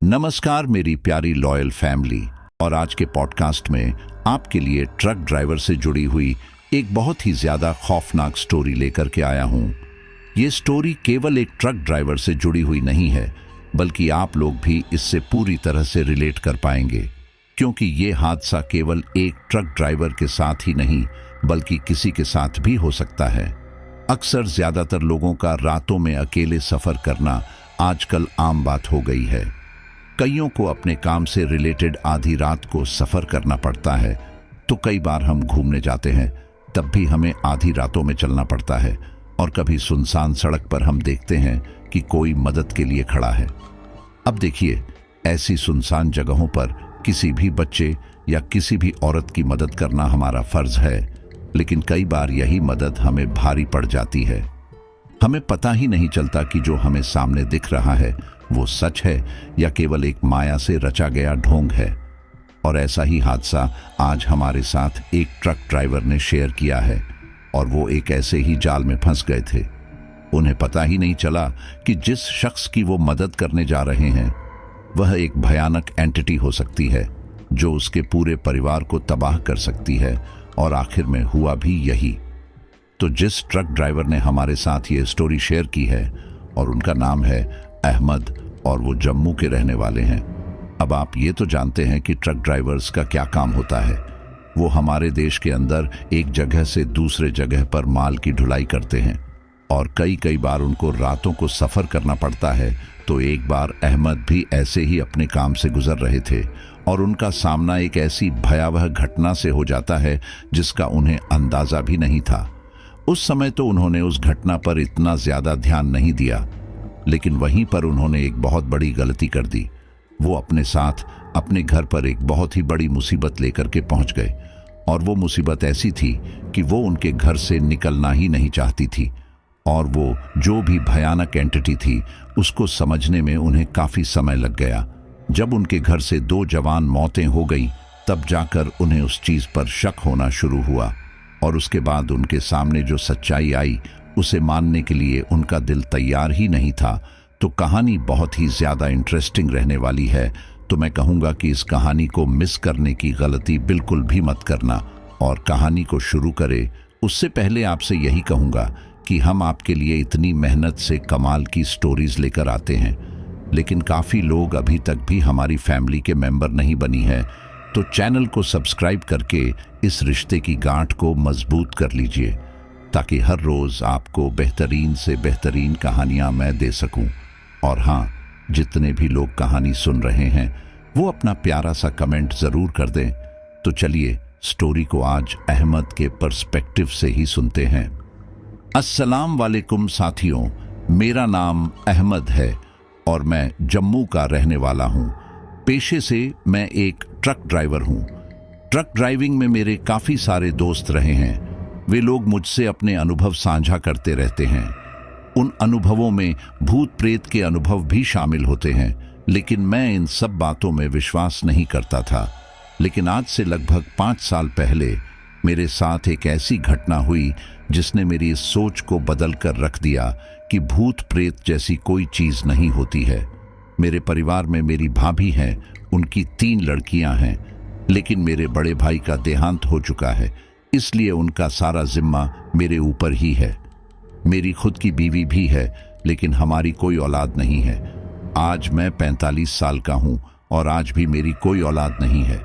नमस्कार मेरी प्यारी लॉयल फैमिली। और आज के पॉडकास्ट में आपके लिए ट्रक ड्राइवर से जुड़ी हुई एक बहुत ही ज्यादा खौफनाक स्टोरी लेकर के आया हूं। ये स्टोरी केवल एक ट्रक ड्राइवर से जुड़ी हुई नहीं है, बल्कि आप लोग भी इससे पूरी तरह से रिलेट कर पाएंगे, क्योंकि ये हादसा केवल एक ट्रक ड्राइवर के साथ ही नहीं बल्कि किसी के साथ भी हो सकता है। अक्सर ज्यादातर लोगों का रातों में अकेले सफर करना आजकल आम बात हो गई है। कईयों को अपने काम से रिलेटेड आधी रात को सफर करना पड़ता है, तो कई बार हम घूमने जाते हैं तब भी हमें आधी रातों में चलना पड़ता है, और कभी सुनसान सड़क पर हम देखते हैं कि कोई मदद के लिए खड़ा है। अब देखिए, ऐसी सुनसान जगहों पर किसी भी बच्चे या किसी भी औरत की मदद करना हमारा फर्ज है, लेकिन कई बार यही मदद हमें भारी पड़ जाती है। हमें पता ही नहीं चलता कि जो हमें सामने दिख रहा है वो सच है या केवल एक माया से रचा गया ढोंग है। और ऐसा ही हादसा आज हमारे साथ एक ट्रक ड्राइवर ने शेयर किया है, और वो एक ऐसे ही जाल में फंस गए थे। उन्हें पता ही नहीं चला कि जिस शख्स की वो मदद करने जा रहे हैं वह एक भयानक एंटिटी हो सकती है, जो उसके पूरे परिवार को तबाह कर सकती है, और आखिर में हुआ भी यही। तो जिस ट्रक ड्राइवर ने हमारे साथ ये स्टोरी शेयर की है, और उनका नाम है अहमद, और वो जम्मू के रहने वाले हैं। अब आप ये तो जानते हैं कि ट्रक ड्राइवर्स का क्या काम होता है। वो हमारे देश के अंदर एक जगह से दूसरे जगह पर माल की ढुलाई करते हैं, और कई बार उनको रातों को सफ़र करना पड़ता है। तो एक बार अहमद भी ऐसे ही अपने काम से गुजर रहे थे, और उनका सामना एक ऐसी भयावह घटना से हो जाता है जिसका उन्हें अंदाज़ा भी नहीं था। उस समय तो उन्होंने उस घटना पर इतना ज़्यादा ध्यान नहीं दिया, लेकिन वहीं पर उन्होंने एक बहुत बड़ी गलती कर दी। वो अपने साथ अपने घर पर एक बहुत ही बड़ी मुसीबत लेकर के पहुंच गए, और वो मुसीबत ऐसी थी कि वो उनके घर से निकलना ही नहीं चाहती थी। और वो जो भी भयानक एंटिटी थी उसको समझने में उन्हें काफ़ी समय लग गया। जब उनके घर से 2 जवान मौतें हो गई, तब जाकर उन्हें उस चीज़ पर शक होना शुरू हुआ, और उसके बाद उनके सामने जो सच्चाई आई उसे मानने के लिए उनका दिल तैयार ही नहीं था। तो कहानी बहुत ही ज़्यादा इंटरेस्टिंग रहने वाली है। तो मैं कहूँगा कि इस कहानी को मिस करने की गलती बिल्कुल भी मत करना। और कहानी को शुरू करें उससे पहले आपसे यही कहूँगा कि हम आपके लिए इतनी मेहनत से कमाल की स्टोरीज़ लेकर आते हैं, लेकिन काफ़ी लोग अभी तक भी हमारी फैमिली के मेंबर नहीं बनी है। तो चैनल को सब्सक्राइब करके इस रिश्ते की गांठ को मजबूत कर लीजिए, ताकि हर रोज़ आपको बेहतरीन से बेहतरीन कहानियां मैं दे सकूं। और हाँ, जितने भी लोग कहानी सुन रहे हैं वो अपना प्यारा सा कमेंट ज़रूर कर दें। तो चलिए स्टोरी को आज अहमद के पर्सपेक्टिव से ही सुनते हैं। अस्सलाम वालेकुम साथियों, मेरा नाम अहमद है और मैं जम्मू का रहने वाला हूँ। पेशे से मैं एक ट्रक ड्राइवर हूँ। ट्रक ड्राइविंग में मेरे काफ़ी सारे दोस्त रहे हैं। वे लोग मुझसे अपने अनुभव साझा करते रहते हैं। उन अनुभवों में भूत प्रेत के अनुभव भी शामिल होते हैं, लेकिन मैं इन सब बातों में विश्वास नहीं करता था। लेकिन आज से लगभग 5 साल पहले मेरे साथ एक ऐसी घटना हुई जिसने मेरी इस सोच को बदल कर रख दिया कि भूत प्रेत जैसी कोई चीज़ नहीं होती है। मेरे परिवार में मेरी भाभी हैं, उनकी 3 लड़कियां हैं, लेकिन मेरे बड़े भाई का देहांत हो चुका है, इसलिए उनका सारा जिम्मा मेरे ऊपर ही है। मेरी खुद की बीवी भी है, लेकिन हमारी कोई औलाद नहीं है। आज मैं 45 साल का हूँ और आज भी मेरी कोई औलाद नहीं है।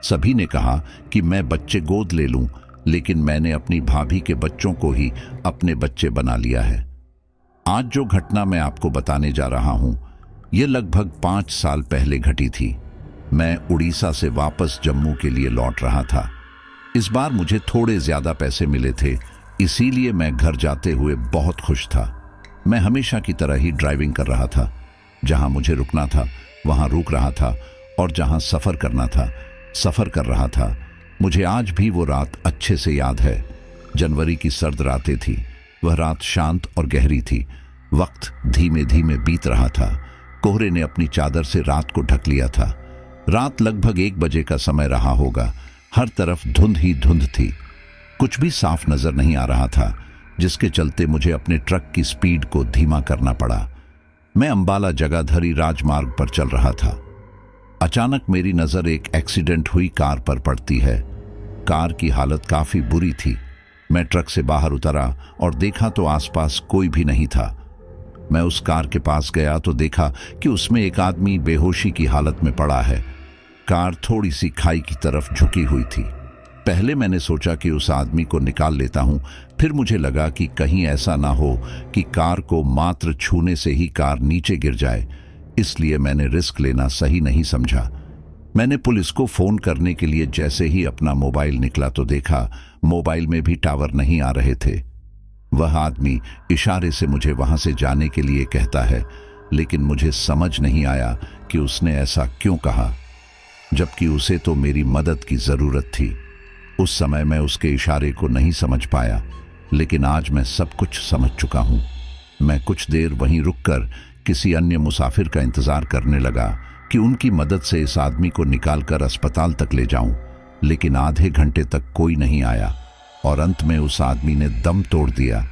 सभी ने कहा कि मैं बच्चे गोद ले लूँ, लेकिन मैंने अपनी भाभी के बच्चों को ही अपने बच्चे बना लिया है। आज जो घटना मैं आपको बताने जा रहा हूँ ये लगभग 5 साल पहले घटी थी। मैं उड़ीसा से वापस जम्मू के लिए लौट रहा था। इस बार मुझे थोड़े ज़्यादा पैसे मिले थे, इसीलिए मैं घर जाते हुए बहुत खुश था। मैं हमेशा की तरह ही ड्राइविंग कर रहा था। जहां मुझे रुकना था वहां रुक रहा था, और जहां सफ़र करना था सफ़र कर रहा था। मुझे आज भी वो रात अच्छे से याद है। जनवरी की सर्द रातें थी। वह रात शांत और गहरी थी। वक्त धीमे धीमे बीत रहा था। कोहरे ने अपनी चादर से रात को ढक लिया था। रात लगभग 1 बजे का समय रहा होगा। हर तरफ धुंध ही धुंध थी। कुछ भी साफ नजर नहीं आ रहा था, जिसके चलते मुझे अपने ट्रक की स्पीड को धीमा करना पड़ा। मैं अंबाला जगाधरी राजमार्ग पर चल रहा था। अचानक मेरी नजर एक एक्सीडेंट हुई कार पर पड़ती है। कार की हालत काफी बुरी थी। मैं ट्रक से बाहर उतरा और देखा तो आसपास कोई भी नहीं था। मैं उस कार के पास गया तो देखा कि उसमें एक आदमी बेहोशी की हालत में पड़ा है। कार थोड़ी सी खाई की तरफ झुकी हुई थी। पहले मैंने सोचा कि उस आदमी को निकाल लेता हूं, फिर मुझे लगा कि कहीं ऐसा ना हो कि कार को मात्र छूने से ही कार नीचे गिर जाए, इसलिए मैंने रिस्क लेना सही नहीं समझा। मैंने पुलिस को फोन करने के लिए जैसे ही अपना मोबाइल निकला तो देखा मोबाइल में भी टावर नहीं आ रहे थे। वह आदमी इशारे से मुझे वहां से जाने के लिए कहता है, लेकिन मुझे समझ नहीं आया कि उसने ऐसा क्यों कहा, जबकि उसे तो मेरी मदद की जरूरत थी। उस समय मैं उसके इशारे को नहीं समझ पाया, लेकिन आज मैं सब कुछ समझ चुका हूं। मैं कुछ देर वहीं रुककर किसी अन्य मुसाफिर का इंतजार करने लगा कि उनकी मदद से इस आदमी को निकालकर अस्पताल तक ले जाऊं, लेकिन आधे घंटे तक कोई नहीं आया और अंत में उस आदमी ने दम तोड़ दिया।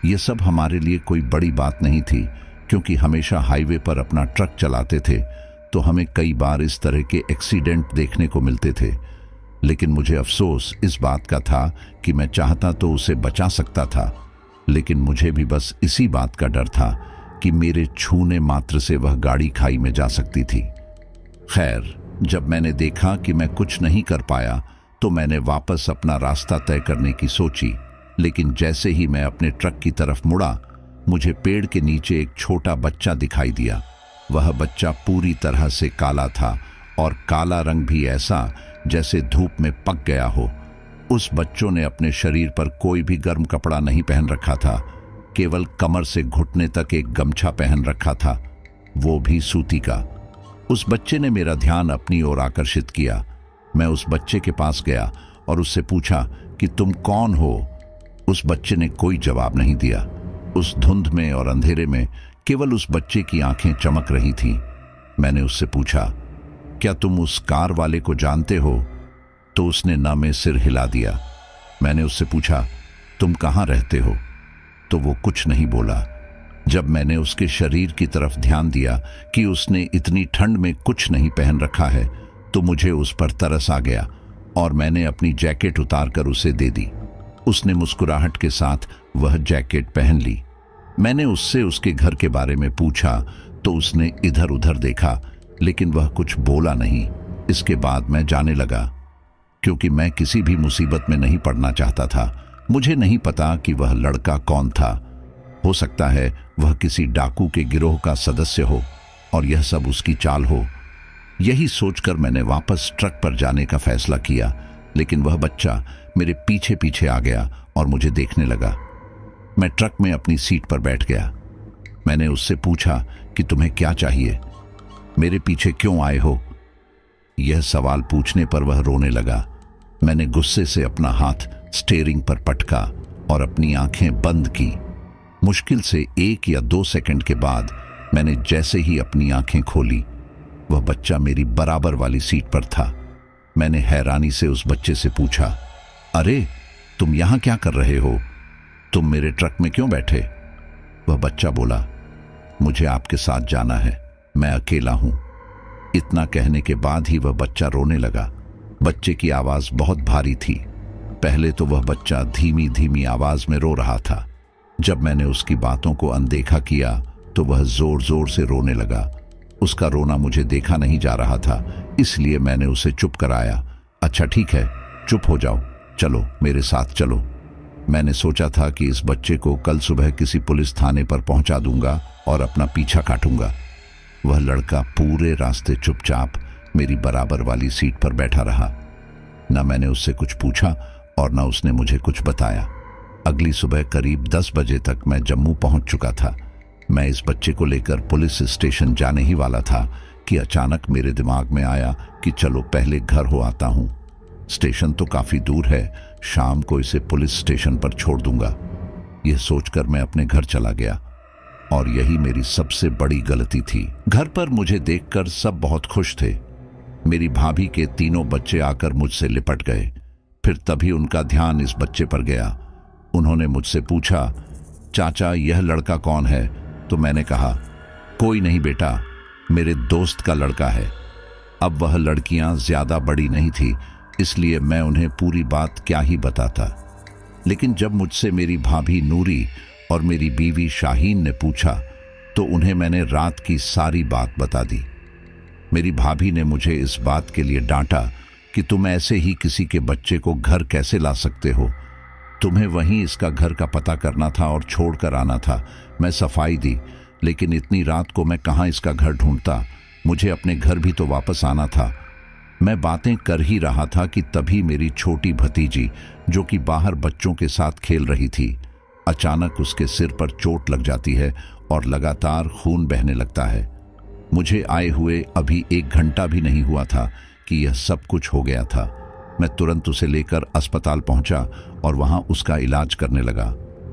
ये सब हमारे लिए कोई बड़ी बात नहीं थी, क्योंकि हमेशा हाईवे पर अपना ट्रक चलाते थे तो हमें कई बार इस तरह के एक्सीडेंट देखने को मिलते थे। लेकिन मुझे अफसोस इस बात का था कि मैं चाहता तो उसे बचा सकता था, लेकिन मुझे भी बस इसी बात का डर था कि मेरे छूने मात्र से वह गाड़ी खाई में जा सकती थी। खैर, जब मैंने देखा कि मैं कुछ नहीं कर पाया तो मैंने वापस अपना रास्ता तय करने की सोची, लेकिन जैसे ही मैं अपने ट्रक की तरफ मुड़ा, मुझे पेड़ के नीचे एक छोटा बच्चा दिखाई दिया। वह बच्चा पूरी तरह से काला था और काला रंग भी ऐसा जैसे धूप में पक गया हो। उस बच्चों ने अपने शरीर पर कोई भी गर्म कपड़ा नहीं पहन रखा था, केवल कमर से घुटने तक एक गमछा पहन रखा था, वो भी सूती का। उस बच्चे ने मेरा ध्यान अपनी ओर आकर्षित किया। मैं उस बच्चे के पास गया और उससे पूछा कि तुम कौन हो। उस बच्चे ने कोई जवाब नहीं दिया। उस धुंध में और अंधेरे में केवल उस बच्चे की आंखें चमक रही थीं। मैंने उससे पूछा, क्या तुम उस कार वाले को जानते हो? तो उसने ना में सिर हिला दिया। मैंने उससे पूछा, तुम कहाँ रहते हो? तो वो कुछ नहीं बोला। जब मैंने उसके शरीर की तरफ ध्यान दिया कि उसने इतनी ठंड में कुछ नहीं पहन रखा है, तो मुझे उस पर तरस आ गया और मैंने अपनी जैकेट उतारकर उसे दे दी। उसने मुस्कुराहट के साथ वह जैकेट पहन ली। मैंने उससे उसके घर के बारे में पूछा तो उसने इधर उधर देखा, लेकिन वह कुछ बोला नहीं। इसके बाद मैं जाने लगा, क्योंकि मैं किसी भी मुसीबत में नहीं पड़ना चाहता था। मुझे नहीं पता कि वह लड़का कौन था। हो सकता है वह किसी डाकू के गिरोह का सदस्य हो और यह सब उसकी चाल हो। यही सोचकर मैंने वापस ट्रक पर जाने का फैसला किया, लेकिन वह बच्चा मेरे पीछे पीछे आ गया और मुझे देखने लगा। मैं ट्रक में अपनी सीट पर बैठ गया। मैंने उससे पूछा कि तुम्हें क्या चाहिए, मेरे पीछे क्यों आए हो? यह सवाल पूछने पर वह रोने लगा। मैंने गुस्से से अपना हाथ स्टीयरिंग पर पटका और अपनी आंखें बंद की। मुश्किल से 1 या 2 सेकंड के बाद मैंने जैसे ही अपनी आंखें खोली, वह बच्चा मेरी बराबर वाली सीट पर था। मैंने हैरानी से उस बच्चे से पूछा, अरे तुम यहां क्या कर रहे हो? तुम मेरे ट्रक में क्यों बैठे? वह बच्चा बोला, मुझे आपके साथ जाना है, मैं अकेला हूं। इतना कहने के बाद ही वह बच्चा रोने लगा। बच्चे की आवाज बहुत भारी थी। पहले तो वह बच्चा धीमी धीमी आवाज में रो रहा था। जब मैंने उसकी बातों को अनदेखा किया तो वह जोर जोर से रोने लगा। उसका रोना मुझे देखा नहीं जा रहा था, इसलिए मैंने उसे चुप कराया। अच्छा ठीक है, चुप हो जाओ, चलो मेरे साथ चलो। मैंने सोचा था कि इस बच्चे को कल सुबह किसी पुलिस थाने पर पहुंचा दूंगा और अपना पीछा काटूंगा। वह लड़का पूरे रास्ते चुपचाप मेरी बराबर वाली सीट पर बैठा रहा। न मैंने उससे कुछ पूछा और न उसने मुझे कुछ बताया। अगली सुबह करीब 10 बजे तक मैं जम्मू पहुंच चुका था। मैं इस बच्चे को लेकर पुलिस स्टेशन जाने ही वाला था कि अचानक मेरे दिमाग में आया कि चलो पहले घर हो आता हूं। स्टेशन तो काफी दूर है, शाम को इसे पुलिस स्टेशन पर छोड़ दूंगा। यह सोचकर मैं अपने घर चला गया और यही मेरी सबसे बड़ी गलती थी। घर पर मुझे देखकर सब बहुत खुश थे। मेरी भाभी के 3 बच्चे आकर मुझसे लिपट गए। फिर तभी उनका ध्यान इस बच्चे पर गया। उन्होंने मुझसे पूछा, चाचा यह लड़का कौन है? तो मैंने कहा, कोई नहीं बेटा, मेरे दोस्त का लड़का है। अब वह लड़कियां ज्यादा बड़ी नहीं थी, इसलिए मैं उन्हें पूरी बात क्या ही बताता। लेकिन जब मुझसे मेरी भाभी नूरी और मेरी बीवी शाहीन ने पूछा तो उन्हें मैंने रात की सारी बात बता दी। मेरी भाभी ने मुझे इस बात के लिए डांटा कि तुम ऐसे ही किसी के बच्चे को घर कैसे ला सकते हो, तुम्हें वहीं इसका घर का पता करना था और छोड़कर आना था। मैं सफाई दी, लेकिन इतनी रात को मैं कहाँ इसका घर ढूंढता, मुझे अपने घर भी तो वापस आना था। मैं बातें कर ही रहा था कि तभी मेरी छोटी भतीजी, जो कि बाहर बच्चों के साथ खेल रही थी, अचानक उसके सिर पर चोट लग जाती है और लगातार खून बहने लगता है। मुझे आए हुए अभी 1 घंटा भी नहीं हुआ था कि यह सब कुछ हो गया था। मैं तुरंत उसे लेकर अस्पताल पहुंचा और वहां उसका इलाज करने लगा।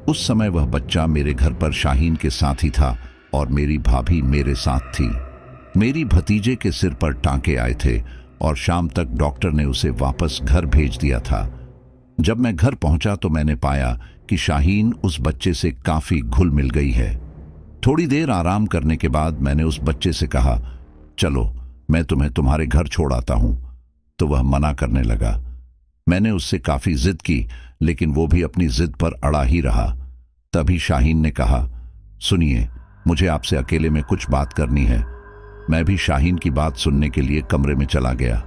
उस समय वह बच्चा मेरे घर पर शाहीन के साथ ही था और मेरी भाभी मेरे साथ थी। मेरी भतीजे के सिर पर टांके आए थे और शाम तक डॉक्टर ने उसे वापस घर भेज दिया था। जब मैं घर पहुंचा तो मैंने पाया कि शाहीन उस बच्चे से काफी घुल मिल गई है। थोड़ी देर आराम करने के बाद मैंने उस बच्चे से कहा, चलो मैं तुम्हें तुम्हारे घर छोड़ आता हूं, तो वह मना करने लगा। मैंने उससे काफी जिद की, लेकिन वो भी अपनी जिद पर अड़ा ही रहा। तभी शाहीन ने कहा, सुनिए, मुझे आपसे अकेले में कुछ बात करनी है। मैं भी शाहीन की बात सुनने के लिए कमरे में चला गया।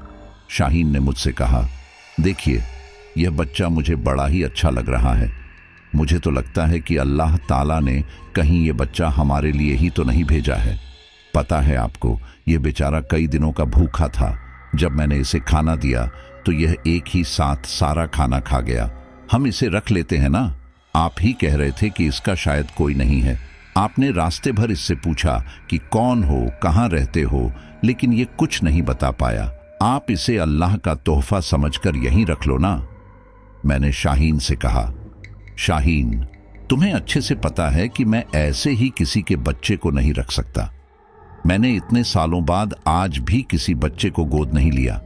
शाहीन ने मुझसे कहा, देखिए, यह बच्चा मुझे बड़ा ही अच्छा लग रहा है। मुझे तो लगता है कि अल्लाह ताला ने कहीं ये बच्चा हमारे लिए ही तो नहीं भेजा है। पता है आपको, यह बेचारा कई दिनों का भूखा था। जब मैंने इसे खाना दिया तो यह एक ही साथ सारा खाना खा गया। हम इसे रख लेते हैं ना। आप ही कह रहे थे कि इसका शायद कोई नहीं है। आपने रास्ते भर इससे पूछा कि कौन हो, कहाँ रहते हो, लेकिन ये कुछ नहीं बता पाया। आप इसे अल्लाह का तोहफा समझकर यहीं रख लो ना। मैंने शाहीन से कहा, शाहीन, तुम्हें अच्छे से पता है कि मैं ऐसे ही किसी के बच्चे को नहीं रख सकता। मैंने इतने सालों बाद आज भी किसी बच्चे को गोद नहीं लिया,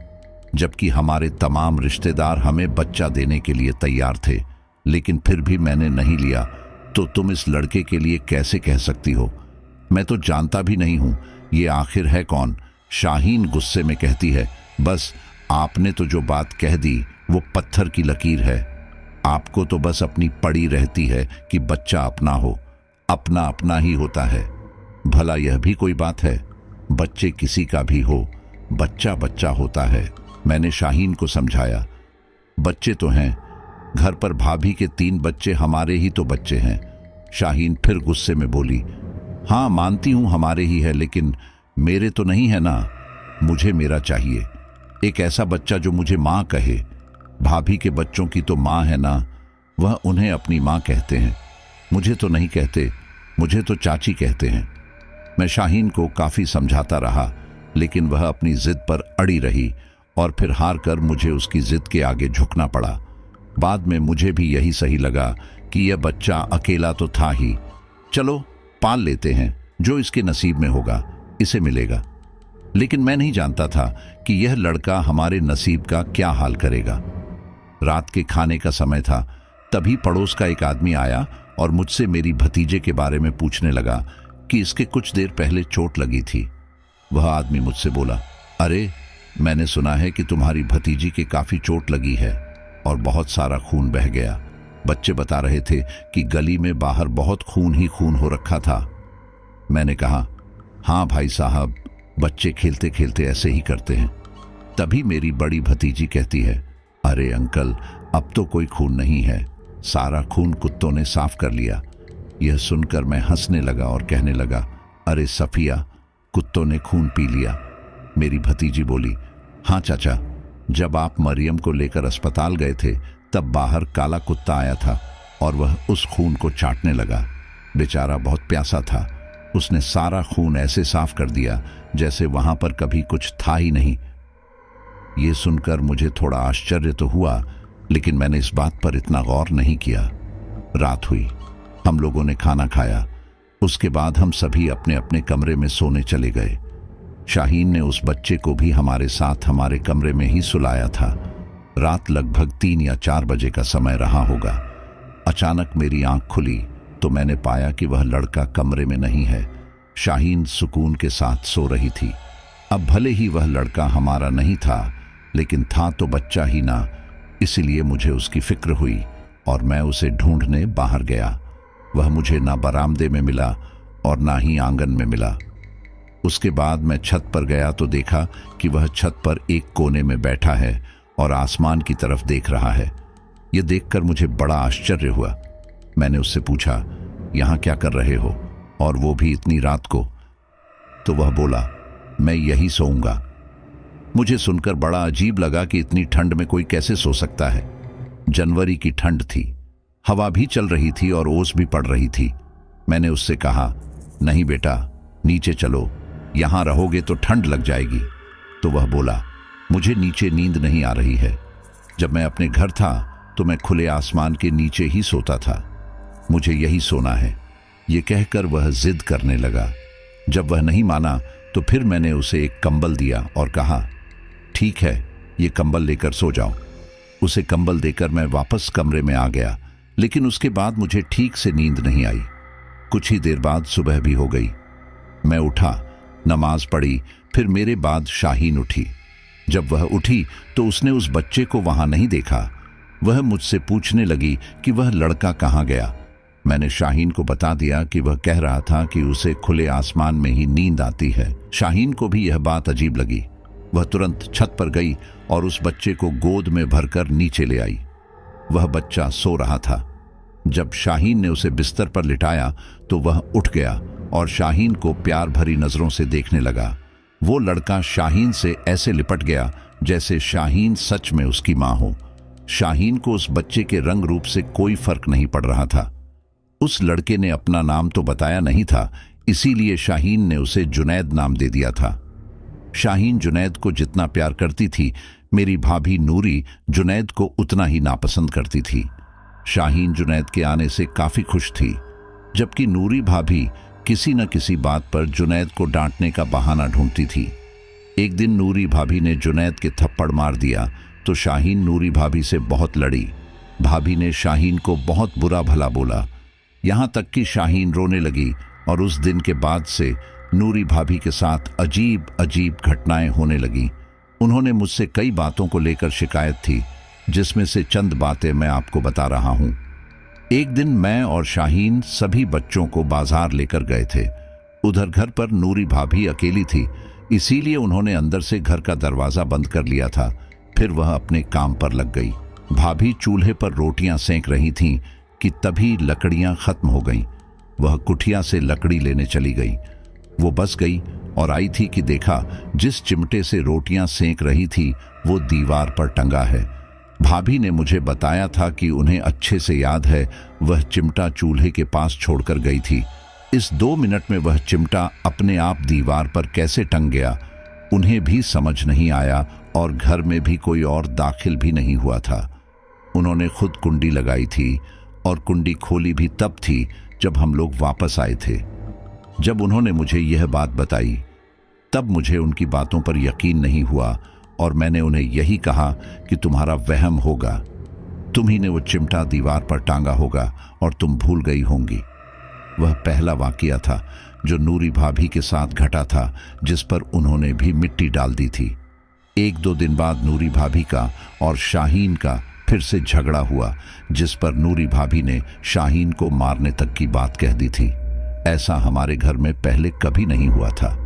जबकि हमारे तमाम रिश्तेदार हमें बच्चा देने के लिए तैयार थे, लेकिन फिर भी मैंने नहीं लिया। तो तुम इस लड़के के लिए कैसे कह सकती हो? मैं तो जानता भी नहीं हूं ये आखिर है कौन। शाहीन गुस्से में कहती है, बस आपने तो जो बात कह दी वो पत्थर की लकीर है। आपको तो बस अपनी पड़ी रहती है कि बच्चा अपना हो। अपना अपना ही होता है। भला यह भी कोई बात है? बच्चे किसी का भी हो, बच्चा बच्चा होता है। मैंने शाहीन को समझाया, बच्चे तो हैं, घर पर भाभी के 3 बच्चे हमारे ही तो बच्चे हैं। शाहीन फिर गुस्से में बोली, हाँ मानती हूं हमारे ही है, लेकिन मेरे तो नहीं है ना। मुझे मेरा चाहिए, एक ऐसा बच्चा जो मुझे माँ कहे। भाभी के बच्चों की तो माँ है ना, वह उन्हें अपनी माँ कहते हैं। मुझे तो नहीं कहते, मुझे तो चाची कहते हैं। मैं शाहीन को काफी समझाता रहा, लेकिन वह अपनी जिद पर अड़ी रही और फिर हार कर मुझे उसकी जिद के आगे झुकना पड़ा। बाद में मुझे भी यही सही लगा कि यह बच्चा अकेला तो था ही, चलो पाल लेते हैं, जो इसके नसीब में होगा इसे मिलेगा। लेकिन मैं नहीं जानता था कि यह लड़का हमारे नसीब का क्या हाल करेगा। रात के खाने का समय था, तभी पड़ोस का एक आदमी आया और मुझसे मेरी भतीजे के बारे में पूछने लगा कि इसके कुछ देर पहले चोट लगी थी। वह आदमी मुझसे बोला, अरे मैंने सुना है कि तुम्हारी भतीजी के काफी चोट लगी है और बहुत सारा खून बह गया। बच्चे बता रहे थे कि गली में बाहर बहुत खून ही खून हो रखा था। मैंने कहा, हाँ भाई साहब, बच्चे खेलते खेलते ऐसे ही करते हैं। तभी मेरी बड़ी भतीजी कहती है, अरे अंकल, अब तो कोई खून नहीं है, सारा खून कुत्तों ने साफ कर लिया। यह सुनकर मैं हंसने लगा और कहने लगा, अरे सफिया, कुत्तों ने खून पी लिया। मेरी भतीजी बोली, हाँ चाचा, जब आप मरियम को लेकर अस्पताल गए थे तब बाहर काला कुत्ता आया था और वह उस खून को चाटने लगा। बेचारा बहुत प्यासा था, उसने सारा खून ऐसे साफ कर दिया जैसे वहां पर कभी कुछ था ही नहीं। ये सुनकर मुझे थोड़ा आश्चर्य तो हुआ, लेकिन मैंने इस बात पर इतना गौर नहीं किया। रात हुई, हम लोगों ने खाना खाया। उसके बाद हम सभी अपने अपने कमरे में सोने चले गए। शाहीन ने उस बच्चे को भी हमारे साथ हमारे कमरे में ही सुलाया था। रात लगभग 3 या 4 बजे का समय रहा होगा। अचानक मेरी आंख खुली तो मैंने पाया कि वह लड़का कमरे में नहीं है। शाहीन सुकून के साथ सो रही थी। अब भले ही वह लड़का हमारा नहीं था, लेकिन था तो बच्चा ही ना, इसीलिए मुझे उसकी फिक्र हुई और मैं उसे ढूंढने बाहर गया। वह मुझे ना बरामदे में मिला और ना ही आंगन में मिला। उसके बाद मैं छत पर गया तो देखा कि वह छत पर एक कोने में बैठा है और आसमान की तरफ देख रहा है। यह देखकर मुझे बड़ा आश्चर्य हुआ। मैंने उससे पूछा, यहाँ क्या कर रहे हो, और वो भी इतनी रात को? तो वह बोला, मैं यही सोऊंगा। मुझे सुनकर बड़ा अजीब लगा कि इतनी ठंड में कोई कैसे सो सकता है। जनवरी की ठंड थी, हवा भी चल रही थी और ओस भी पड़ रही थी। मैंने उससे कहा, नहीं बेटा, नीचे चलो, यहां रहोगे तो ठंड लग जाएगी। तो वह बोला, मुझे नीचे नींद नहीं आ रही है। जब मैं अपने घर था तो मैं खुले आसमान के नीचे ही सोता था, मुझे यही सोना है। ये कहकर वह जिद करने लगा। जब वह नहीं माना तो फिर मैंने उसे एक कंबल दिया और कहा, ठीक है, ये कंबल लेकर सो जाओ। उसे कंबल देकर मैं वापस कमरे में आ गया, लेकिन उसके बाद मुझे ठीक से नींद नहीं आई। कुछ ही देर बाद सुबह भी हो गई। मैं उठा, नमाज पढ़ी, फिर मेरे बाद शाहीन उठी। जब वह उठी तो उसने उस बच्चे को वहां नहीं देखा। वह मुझसे पूछने लगी कि वह लड़का कहाँ गया। मैंने शाहीन को बता दिया कि वह कह रहा था कि उसे खुले आसमान में ही नींद आती है। शाहीन को भी यह बात अजीब लगी। वह तुरंत छत पर गई और उस बच्चे को गोद में भरकर नीचे ले आई। वह बच्चा सो रहा था। जब शाहीन ने उसे बिस्तर पर लिटाया तो वह उठ गया और शाहीन को प्यार भरी नजरों से देखने लगा। वो लड़का शाहीन से ऐसे लिपट गया जैसे शाहीन सच में उसकी मां हो। शाहीन को उस बच्चे के रंग रूप से कोई फर्क नहीं पड़ रहा था। उस लड़के ने अपना नाम तो बताया नहीं था, इसीलिए शाहीन ने उसे जुनैद नाम दे दिया था। शाहीन जुनैद को जितना प्यार करती थी, मेरी भाभी नूरी जुनैद को उतना ही नापसंद करती थी। शाहीन जुनैद के आने से काफी खुश थी, जबकि नूरी भाभी किसी न किसी बात पर जुनैद को डांटने का बहाना ढूंढती थी। एक दिन नूरी भाभी ने जुनैद के थप्पड़ मार दिया तो शाहीन नूरी भाभी से बहुत लड़ी। भाभी ने शाहीन को बहुत बुरा भला बोला, यहां तक कि शाहीन रोने लगी और उस दिन के बाद से नूरी भाभी के साथ अजीब अजीब घटनाएं होने लगी। उन्होंने मुझसे कई बातों को लेकर शिकायत थी, जिसमें से चंद बातें मैं आपको बता रहा हूं। एक दिन मैं और शाहीन सभी बच्चों को बाजार लेकर गए थे। उधर घर पर नूरी भाभी अकेली थी, इसीलिए उन्होंने अंदर से घर का दरवाजा बंद कर लिया था। फिर वह अपने काम पर लग गई। भाभी चूल्हे पर रोटियां सेंक रही थीं कि तभी लकड़ियां खत्म हो गईं। वह कुठिया से लकड़ी लेने चली गई। वो बस गई और आई थी कि देखा जिस चिमटे से रोटियां सेंक रही थी वो दीवार पर टंगा है। भाभी ने मुझे बताया था कि उन्हें अच्छे से याद है, वह चिमटा चूल्हे के पास छोड़कर गई थी। इस 2 मिनट में वह चिमटा अपने आप दीवार पर कैसे टंग गया, उन्हें भी समझ नहीं आया और घर में भी कोई और दाखिल भी नहीं हुआ था। उन्होंने खुद कुंडी लगाई थी और कुंडी खोली भी तब थी जब हम लोग वापस आए थे। जब उन्होंने मुझे यह बात बताई तब मुझे उनकी बातों पर यकीन नहीं हुआ और मैंने उन्हें यही कहा कि तुम्हारा वहम होगा, तुम ही ने वो चिमटा दीवार पर टांगा होगा और तुम भूल गई होंगी। वह पहला वाकया था जो नूरी भाभी के साथ घटा था, जिस पर उन्होंने भी मिट्टी डाल दी थी। 1-2 दिन बाद नूरी भाभी का और शाहीन का फिर से झगड़ा हुआ, जिस पर नूरी भाभी ने शाहीन को मारने तक की बात कह दी थी। ऐसा हमारे घर में पहले कभी नहीं हुआ था।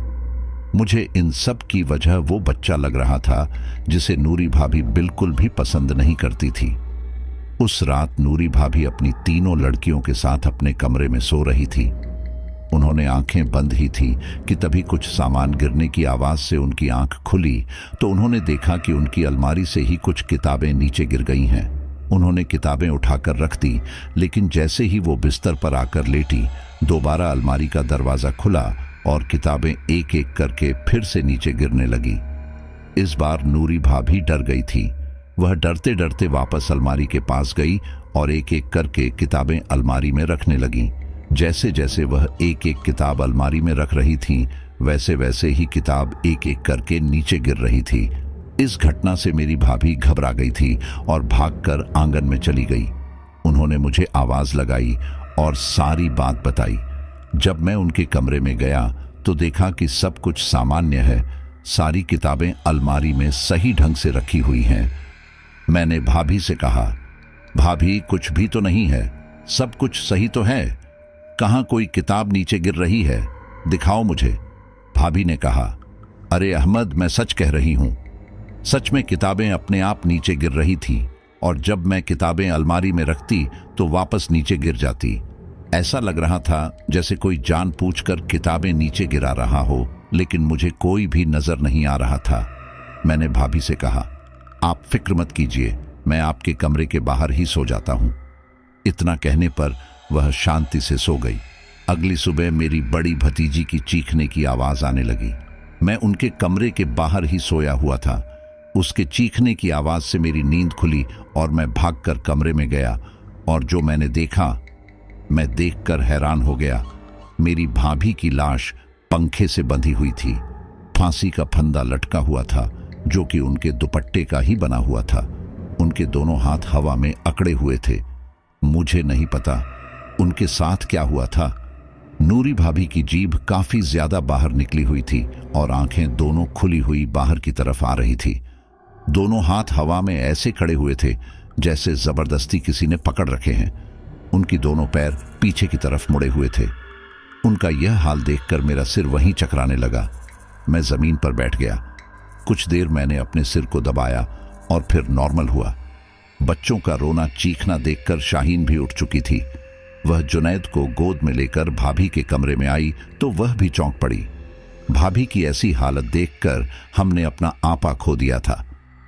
मुझे इन सब की वजह वो बच्चा लग रहा था जिसे नूरी भाभी बिल्कुल भी पसंद नहीं करती थी। उस रात नूरी भाभी अपनी 3 लड़कियों के साथ अपने कमरे में सो रही थी। उन्होंने आंखें बंद ही थी कि तभी कुछ सामान गिरने की आवाज से उनकी आंख खुली तो उन्होंने देखा कि उनकी अलमारी से ही कुछ किताबें नीचे गिर गई हैं। उन्होंने किताबें उठाकर रख दी, लेकिन जैसे ही वो बिस्तर पर आकर लेटी, दोबारा अलमारी का दरवाजा खुला और किताबें एक एक करके फिर से नीचे गिरने लगी। इस बार नूरी भाभी डर गई थी। वह डरते डरते वापस अलमारी के पास गई और एक एक करके किताबें अलमारी में रखने लगी। जैसे जैसे वह एक एक किताब अलमारी में रख रही थी, वैसे वैसे ही किताब एक एक करके नीचे गिर रही थी। इस घटना से मेरी भाभी घबरा गई थी और भागकर आंगन में चली गई। उन्होंने मुझे आवाज लगाई और सारी बात बताई। जब मैं उनके कमरे में गया तो देखा कि सब कुछ सामान्य है। सारी किताबें अलमारी में सही ढंग से रखी हुई हैं। मैंने भाभी से कहा, भाभी कुछ भी तो नहीं है, सब कुछ सही तो है, कहाँ कोई किताब नीचे गिर रही है, दिखाओ मुझे। भाभी ने कहा, अरे अहमद, मैं सच कह रही हूं। सच में किताबें अपने आप नीचे गिर रही थीं और जब मैं किताबें अलमारी में रखती तो वापस नीचे गिर जाती। ऐसा लग रहा था जैसे कोई जानबूझकर किताबें नीचे गिरा रहा हो, लेकिन मुझे कोई भी नजर नहीं आ रहा था। मैंने भाभी से कहा, आप फिक्र मत कीजिए, मैं आपके कमरे के बाहर ही सो जाता हूं। इतना कहने पर वह शांति से सो गई। अगली सुबह मेरी बड़ी भतीजी की चीखने की आवाज आने लगी। मैं उनके कमरे के बाहर ही सोया हुआ था। उसके चीखने की आवाज से मेरी नींद खुली और मैं भागकर कमरे में गया और जो मैंने देखा, मैं देखकर हैरान हो गया। मेरी भाभी की लाश पंखे से बंधी हुई थी। फांसी का फंदा लटका हुआ था जो कि उनके दुपट्टे का ही बना हुआ था। उनके दोनों हाथ हवा में अकड़े हुए थे। मुझे नहीं पता उनके साथ क्या हुआ था। नूरी भाभी की जीभ काफी ज्यादा बाहर निकली हुई थी और आंखें दोनों खुली हुई बाहर की तरफ आ रही थी। दोनों हाथ हवा में ऐसे खड़े हुए थे जैसे जबरदस्ती किसी ने पकड़ रखे हैं। उनकी दोनों पैर पीछे की तरफ मुड़े हुए थे। उनका यह हाल देखकर मेरा सिर वहीं चकराने लगा। मैं जमीन पर बैठ गया। कुछ देर मैंने अपने सिर को दबाया और फिर नॉर्मल हुआ। बच्चों का रोना चीखना देखकर शाहीन भी उठ चुकी थी। वह जुनैद को गोद में लेकर भाभी के कमरे में आई तो वह भी चौंक पड़ी। भाभी की ऐसी हालत देखकर हमने अपना आपा खो दिया था।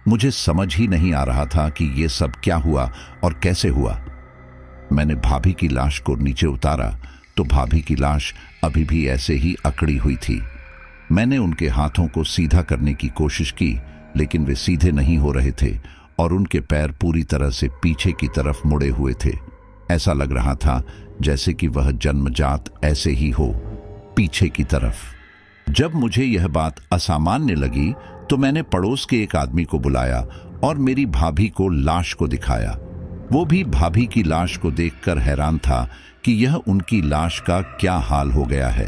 मुझे समझ ही नहीं आ रहा था कि ये सब क्या हुआ और कैसे हुआ। मैंने भाभी की लाश को नीचे उतारा तो भाभी की लाश अभी भी ऐसे ही अकड़ी हुई थी। मैंने उनके हाथों को सीधा करने की कोशिश की, लेकिन वे सीधे नहीं हो रहे थे और उनके पैर पूरी तरह से पीछे की तरफ मुड़े हुए थे। ऐसा लग रहा था जैसे कि वह जन्मजात ऐसे ही हो, पीछे की तरफ। जब मुझे यह बात असामान्य लगी तो मैंने पड़ोस के एक आदमी को बुलाया और मेरी भाभी को लाश को दिखाया। वो भी भाभी की लाश को देखकर हैरान था कि यह उनकी लाश का क्या हाल हो गया है।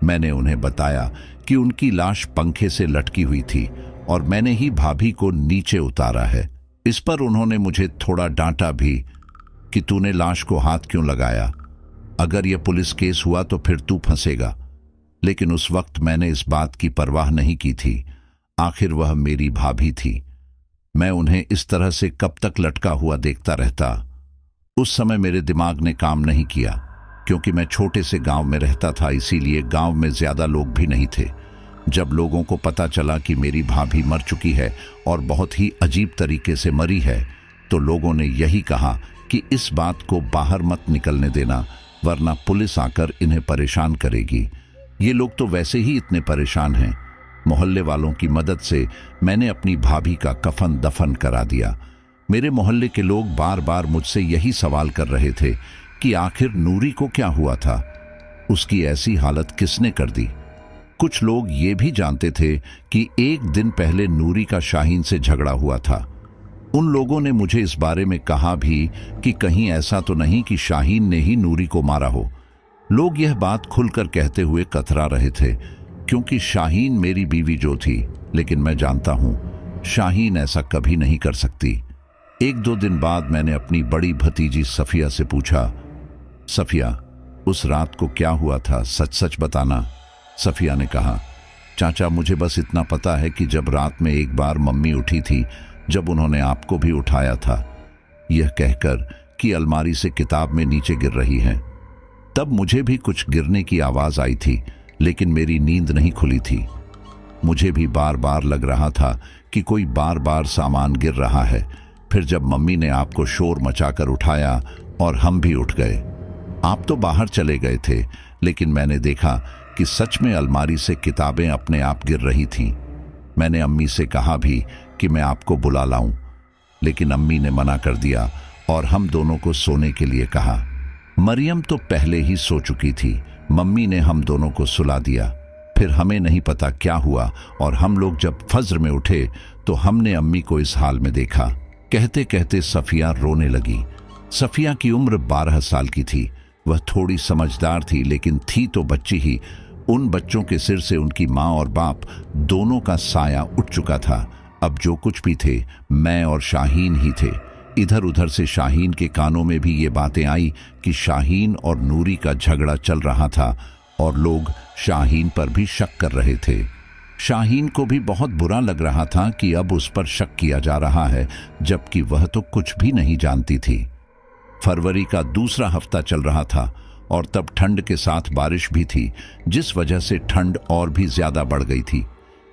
मैंने उन्हें बताया कि उनकी लाश पंखे से लटकी हुई थी और मैंने ही भाभी को नीचे उतारा है। इस पर उन्होंने मुझे थोड़ा डांटा भी कि तूने लाश को हाथ क्यों लगाया, अगर यह पुलिस केस हुआ तो फिर तू फंसेगा। लेकिन उस वक्त मैंने इस बात की परवाह नहीं की थी। आखिर वह मेरी भाभी थी। मैं उन्हें इस तरह से कब तक लटका हुआ देखता रहता। उस समय मेरे दिमाग ने काम नहीं किया, क्योंकि मैं छोटे से गांव में रहता था, इसीलिए गांव में ज्यादा लोग भी नहीं थे। जब लोगों को पता चला कि मेरी भाभी मर चुकी है और बहुत ही अजीब तरीके से मरी है, तो लोगों ने यही कहा कि इस बात को बाहर मत निकलने देना, वरना पुलिस आकर इन्हें परेशान करेगी। ये लोग तो वैसे ही इतने परेशान हैं। मोहल्ले वालों की मदद से मैंने अपनी भाभी का कफन दफन करा दिया। मेरे मोहल्ले के लोग बार बार मुझसे यही सवाल कर रहे थे कि आखिर नूरी को क्या हुआ था, उसकी ऐसी हालत किसने कर दी। कुछ लोग ये भी जानते थे कि एक दिन पहले नूरी का शाहीन से झगड़ा हुआ था। उन लोगों ने मुझे इस बारे में कहा भी कि कहीं ऐसा तो नहीं कि शाहीन ने ही नूरी को मारा हो। लोग यह बात खुलकर कहते हुए कतरा रहे थे, क्योंकि शाहीन मेरी बीवी जो थी, लेकिन मैं जानता हूं शाहीन ऐसा कभी नहीं कर सकती। एक दो दिन बाद मैंने अपनी बड़ी भतीजी सफिया से पूछा, सफिया उस रात को क्या हुआ था, सच सच बताना। सफिया ने कहा, चाचा मुझे बस इतना पता है कि जब रात में एक बार मम्मी उठी थी, जब उन्होंने आपको भी उठाया था, यह कहकर कि अलमारी से किताब में नीचे गिर रही है। तब मुझे भी कुछ गिरने की आवाज आई थी, लेकिन मेरी नींद नहीं खुली थी। मुझे भी बार बार लग रहा था कि कोई बार बार सामान गिर रहा है। फिर जब मम्मी ने आपको शोर मचाकर उठाया और हम भी उठ गए। आप तो बाहर चले गए थे, लेकिन मैंने देखा कि सच में अलमारी से किताबें अपने आप गिर रही थीं। मैंने अम्मी से कहा भी कि मैं आपको बुला लाऊं, लेकिन अम्मी ने मना कर दिया और हम दोनों को सोने के लिए कहा। मरियम तो पहले ही सो चुकी थी। मम्मी ने हम दोनों को सुला दिया। फिर हमें नहीं पता क्या हुआ और हम लोग जब फज्र में उठे तो हमने अम्मी को इस हाल में देखा। कहते कहते सफिया रोने लगी। सफिया की उम्र 12 साल की थी। वह थोड़ी समझदार थी, लेकिन थी तो बच्ची ही। उन बच्चों के सिर से उनकी माँ और बाप दोनों का साया उठ चुका था। अब जो कुछ भी थे, मैं और शाहीन ही थे। इधर उधर से शाहीन के कानों में भी ये बातें आई कि शाहीन और नूरी का झगड़ा चल रहा था और लोग शाहीन पर भी शक कर रहे थे। शाहीन को भी बहुत बुरा लग रहा था कि अब उस पर शक किया जा रहा है, जबकि वह तो कुछ भी नहीं जानती थी। फरवरी का दूसरा हफ्ता चल रहा था और तब ठंड के साथ बारिश भी थी, जिस वजह से ठंड और भी ज्यादा बढ़ गई थी।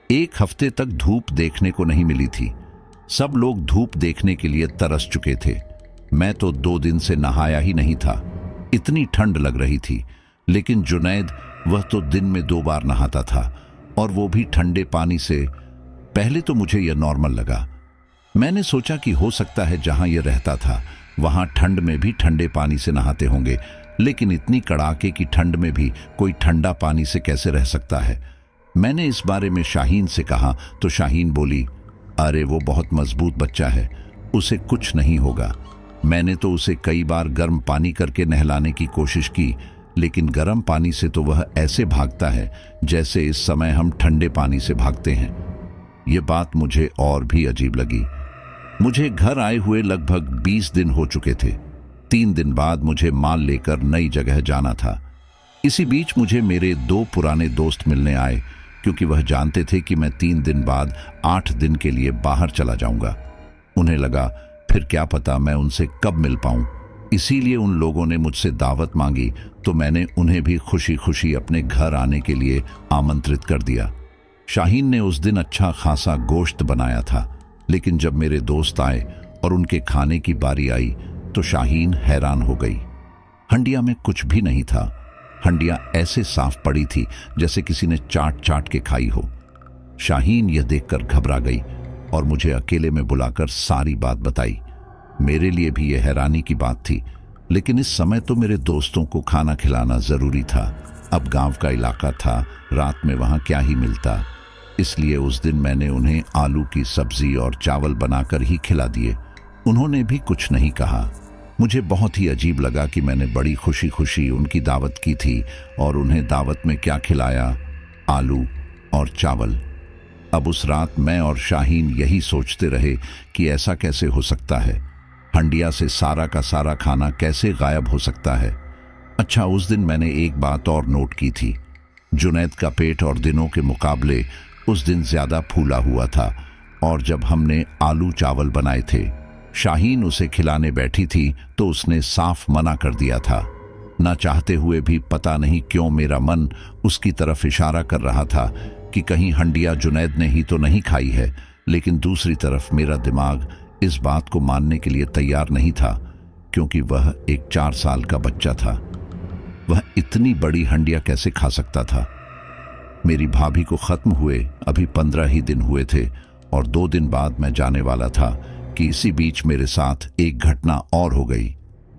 एक हफ्ते तक धूप देखने को नहीं मिली थी। सब लोग धूप देखने के लिए तरस चुके थे। मैं तो 2 दिन से नहाया ही नहीं था, इतनी ठंड लग रही थी। लेकिन जुनैद, वह तो दिन में 2 बार नहाता था, और वो भी ठंडे पानी से। पहले तो मुझे यह नॉर्मल लगा। मैंने सोचा कि हो सकता है जहां यह रहता था वहां ठंड में भी ठंडे पानी से नहाते होंगे, लेकिन इतनी कड़ाके की ठंड में भी कोई ठंडा पानी से कैसे रह सकता है। मैंने इस बारे में शाहीन से कहा तो शाहीन बोली, अरे वो बहुत मजबूत बच्चा है, उसे कुछ नहीं होगा। मैंने तो उसे कई बार गर्म पानी करके नहलाने की कोशिश की, लेकिन गर्म पानी से तो वह ऐसे भागता है जैसे इस समय हम ठंडे पानी से भागते हैं। यह बात मुझे और भी अजीब लगी। मुझे घर आए हुए लगभग 20 दिन हो चुके थे। 3 दिन बाद मुझे माल लेकर नई जगह जाना था। इसी बीच मुझे मेरे 2 पुराने दोस्त मिलने आए, क्योंकि वह जानते थे कि मैं 3 दिन बाद 8 दिन के लिए बाहर चला जाऊंगा। उन्हें लगा फिर क्या पता मैं उनसे कब मिल पाऊं, इसीलिए उन लोगों ने मुझसे दावत मांगी, तो मैंने उन्हें भी खुशी खुशी अपने घर आने के लिए आमंत्रित कर दिया। शाहीन ने उस दिन अच्छा खासा गोश्त बनाया था, लेकिन जब मेरे दोस्त आए और उनके खाने की बारी आई तो शाहीन हैरान हो गई। हंडिया में कुछ भी नहीं था। हंडिया ऐसे साफ पड़ी थी जैसे किसी ने चाट चाट के खाई हो। शाहीन यह देखकर घबरा गई और मुझे अकेले में बुलाकर सारी बात बताई। मेरे लिए भी यह हैरानी की बात थी, लेकिन इस समय तो मेरे दोस्तों को खाना खिलाना जरूरी था। अब गांव का इलाका था, रात में वहां क्या ही मिलता। इसलिए उस दिन मैंने उन्हें आलू की सब्जी और चावल बनाकर ही खिला दिए। उन्होंने भी कुछ नहीं कहा। मुझे बहुत ही अजीब लगा कि मैंने बड़ी खुशी खुशी उनकी दावत की थी और उन्हें दावत में क्या खिलाया, आलू और चावल। अब उस रात मैं और शाहीन यही सोचते रहे कि ऐसा कैसे हो सकता है, हंडिया से सारा का सारा खाना कैसे गायब हो सकता है। अच्छा, उस दिन मैंने एक बात और नोट की थी। जुनैद का पेट और दिनों के मुकाबले उस दिन ज्यादा फूला हुआ था, और जब हमने आलू चावल बनाए थे, शाहीन उसे खिलाने बैठी थी तो उसने साफ मना कर दिया था। ना चाहते हुए भी पता नहीं क्यों मेरा मन उसकी तरफ इशारा कर रहा था कि कहीं हंडिया जुनैद ने ही तो नहीं खाई है, लेकिन दूसरी तरफ मेरा दिमाग इस बात को मानने के लिए तैयार नहीं था, क्योंकि वह एक 4 साल का बच्चा था। वह इतनी बड़ी हंडिया कैसे खा सकता था। मेरी भाभी को खत्म हुए अभी 15 ही दिन हुए थे और 2 दिन बाद मैं जाने वाला था कि इसी बीच मेरे साथ एक घटना और हो गई।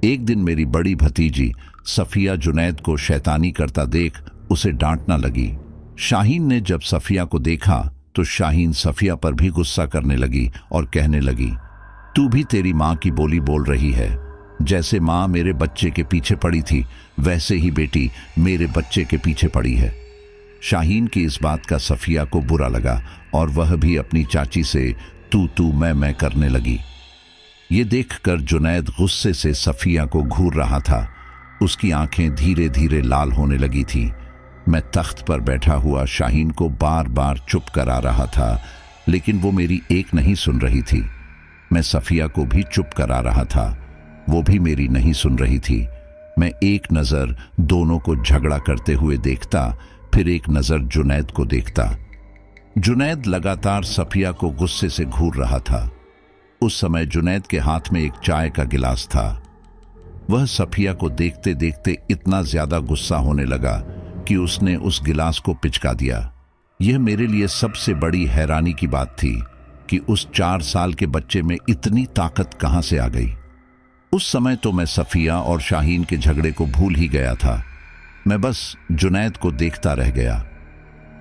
एक दिन मेरी बड़ी भतीजी सफिया जुनैद को शैतानी करता देख उसे डांटना लगी। शाहीन ने जब सफिया को देखा तो शाहीन सफिया पर भी गुस्सा करने लगी और कहने लगी, तू भी तेरी माँ की बोली बोल रही है। जैसे माँ मेरे बच्चे के पीछे पड़ी थी, वैसे ही बेटी मेरे बच्चे के पीछे पड़ी है। शाहीन की इस बात का सफिया को बुरा लगा और वह भी अपनी चाची से तू मैं करने लगी। ये देखकर जुनैद गुस्से से सफिया को घूर रहा था। उसकी आंखें धीरे धीरे लाल होने लगी थी। मैं तख्त पर बैठा हुआ शाहीन को बार बार चुप करा रहा था, लेकिन वो मेरी एक नहीं सुन रही थी। मैं सफिया को भी चुप करा रहा था, वो भी मेरी नहीं सुन रही थी। मैं एक नज़र दोनों को झगड़ा करते हुए देखता, फिर एक नज़र जुनैद को देखता। जुनैद लगातार सफिया को गुस्से से घूर रहा था। उस समय जुनैद के हाथ में एक चाय का गिलास था। वह सफिया को देखते देखते इतना ज्यादा गुस्सा होने लगा कि उसने उस गिलास को पिचका दिया। यह मेरे लिए सबसे बड़ी हैरानी की बात थी कि उस 4 साल के बच्चे में इतनी ताकत कहां से आ गई। उस समय तो मैं सफिया और शाहीन के झगड़े को भूल ही गया था। मैं बस जुनैद को देखता रह गया।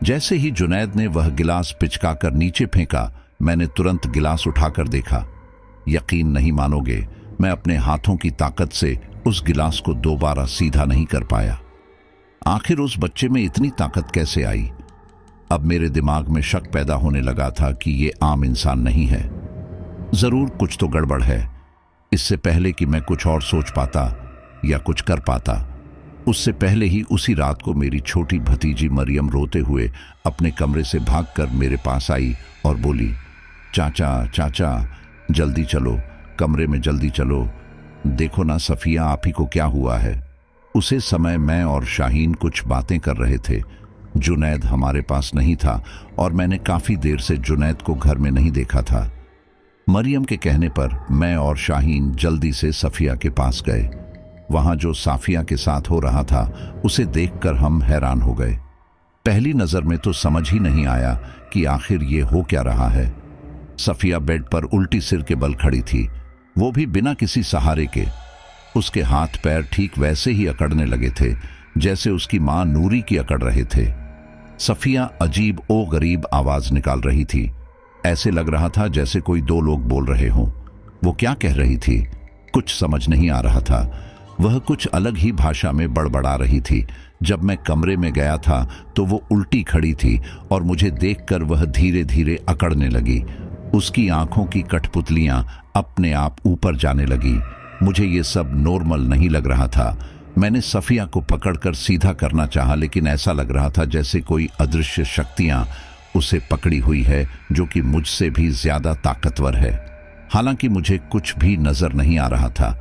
जैसे ही जुनैद ने वह गिलास पिचकाकर नीचे फेंका, मैंने तुरंत गिलास उठाकर देखा। यकीन नहीं मानोगे, मैं अपने हाथों की ताकत से उस गिलास को दोबारा सीधा नहीं कर पाया। आखिर उस बच्चे में इतनी ताकत कैसे आई? अब मेरे दिमाग में शक पैदा होने लगा था कि ये आम इंसान नहीं है, जरूर कुछ तो गड़बड़ है। इससे पहले कि मैं कुछ और सोच पाता या कुछ कर पाता, उससे पहले ही उसी रात को मेरी छोटी भतीजी मरियम रोते हुए अपने कमरे से भागकर मेरे पास आई और बोली, चाचा चाचा जल्दी चलो, कमरे में जल्दी चलो, देखो ना सफिया आप ही को क्या हुआ है। उसे समय मैं और शाहीन कुछ बातें कर रहे थे। जुनैद हमारे पास नहीं था और मैंने काफी देर से जुनैद को घर में नहीं देखा था। मरियम के कहने पर मैं और शाहीन जल्दी से सफिया के पास गए। वहां जो साफिया के साथ हो रहा था उसे देखकर हम हैरान हो गए। पहली नजर में तो समझ ही नहीं आया कि आखिर ये हो क्या रहा है। सफिया बेड पर उल्टी सिर के बल खड़ी थी, वो भी बिना किसी सहारे के। उसके हाथ पैर ठीक वैसे ही अकड़ने लगे थे जैसे उसकी मां नूरी की अकड़ रहे थे। सफिया अजीब ओ गरीब आवाज निकाल रही थी। ऐसे लग रहा था जैसे कोई दो लोग बोल रहे हों। वो क्या कह रही थी कुछ समझ नहीं आ रहा था। वह कुछ अलग ही भाषा में बड़बड़ा रही थी। जब मैं कमरे में गया था तो वो उल्टी खड़ी थी और मुझे देखकर वह धीरे धीरे अकड़ने लगी। उसकी आंखों की कठपुतलियां अपने आप ऊपर जाने लगी। मुझे ये सब नॉर्मल नहीं लग रहा था। मैंने सफिया को पकड़कर सीधा करना चाहा, लेकिन ऐसा लग रहा था जैसे कोई अदृश्य शक्तियां उसे पकड़ी हुई है जो कि मुझसे भी ज्यादा ताकतवर है। हालांकि मुझे कुछ भी नजर नहीं आ रहा था।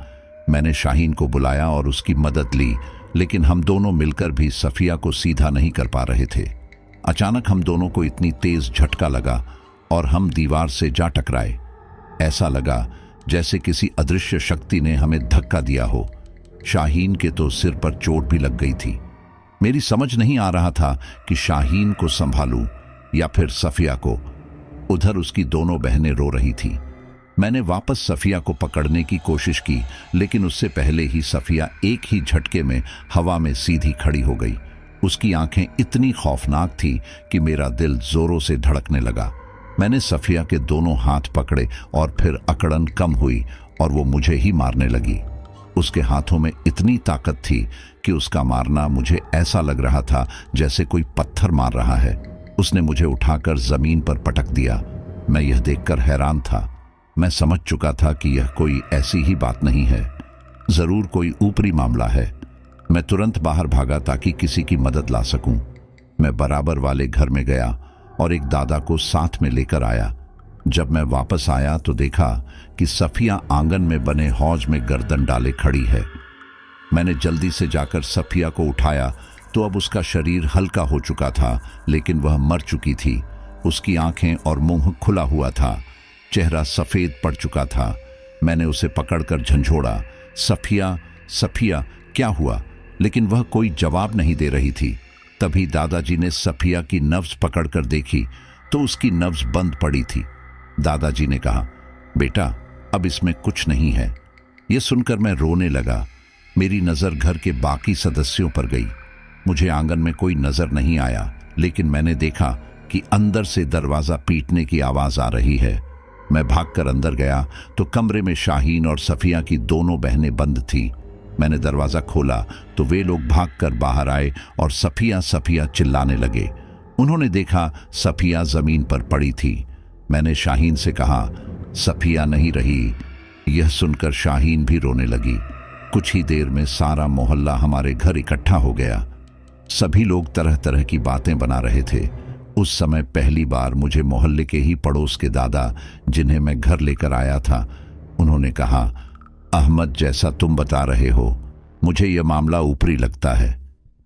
मैंने शाहीन को बुलाया और उसकी मदद ली, लेकिन हम दोनों मिलकर भी सफिया को सीधा नहीं कर पा रहे थे। अचानक हम दोनों को इतनी तेज झटका लगा और हम दीवार से जा टकराए। ऐसा लगा जैसे किसी अदृश्य शक्ति ने हमें धक्का दिया हो। शाहीन के तो सिर पर चोट भी लग गई थी। मेरी समझ नहीं आ रहा था कि शाहीन को संभालूं या फिर सफिया को। उधर उसकी दोनों बहनें रो रही थी। मैंने वापस सफिया को पकड़ने की कोशिश की, लेकिन उससे पहले ही सफिया एक ही झटके में हवा में सीधी खड़ी हो गई। उसकी आंखें इतनी खौफनाक थी कि मेरा दिल जोरों से धड़कने लगा। मैंने सफिया के दोनों हाथ पकड़े और फिर अकड़न कम हुई और वो मुझे ही मारने लगी। उसके हाथों में इतनी ताकत थी कि उसका मारना मुझे ऐसा लग रहा था जैसे कोई पत्थर मार रहा है। उसने मुझे उठाकर जमीन पर पटक दिया। मैं यह देखकर हैरान था। मैं समझ चुका था कि यह कोई ऐसी ही बात नहीं है, जरूर कोई ऊपरी मामला है। मैं तुरंत बाहर भागा ताकि किसी की मदद ला सकूं। मैं बराबर वाले घर में गया और एक दादा को साथ में लेकर आया। जब मैं वापस आया तो देखा कि सफिया आंगन में बने हौज में गर्दन डाले खड़ी है। मैंने जल्दी से जाकर सफिया को उठाया तो अब उसका शरीर हल्का हो चुका था, लेकिन वह मर चुकी थी। उसकी आंखें और मुंह खुला हुआ था, चेहरा सफेद पड़ चुका था। मैंने उसे पकड़कर झंझोड़ा, सफिया सफिया क्या हुआ? लेकिन वह कोई जवाब नहीं दे रही थी। तभी दादाजी ने सफिया की नब्ज पकड़कर देखी तो उसकी नब्ज बंद पड़ी थी। दादाजी ने कहा, बेटा अब इसमें कुछ नहीं है। यह सुनकर मैं रोने लगा। मेरी नजर घर के बाकी सदस्यों पर गई। मुझे आंगन में कोई नजर नहीं आया, लेकिन मैंने देखा कि अंदर से दरवाजा पीटने की आवाज आ रही है। मैं भागकर अंदर गया तो कमरे में शाहीन और सफिया की दोनों बहनें बंद थीं। मैंने दरवाजा खोला तो वे लोग भागकर बाहर आए और सफिया सफिया चिल्लाने लगे। उन्होंने देखा सफिया जमीन पर पड़ी थी। मैंने शाहीन से कहा, सफिया नहीं रही। यह सुनकर शाहीन भी रोने लगी। कुछ ही देर में सारा मोहल्ला हमारे घर इकट्ठा हो गया। सभी लोग तरह तरह की बातें बना रहे थे। उस समय पहली बार मुझे मोहल्ले के ही पड़ोस के दादा, जिन्हें मैं घर लेकर आया था, उन्होंने कहा, अहमद जैसा तुम बता रहे हो, मुझे यह मामला ऊपरी लगता है।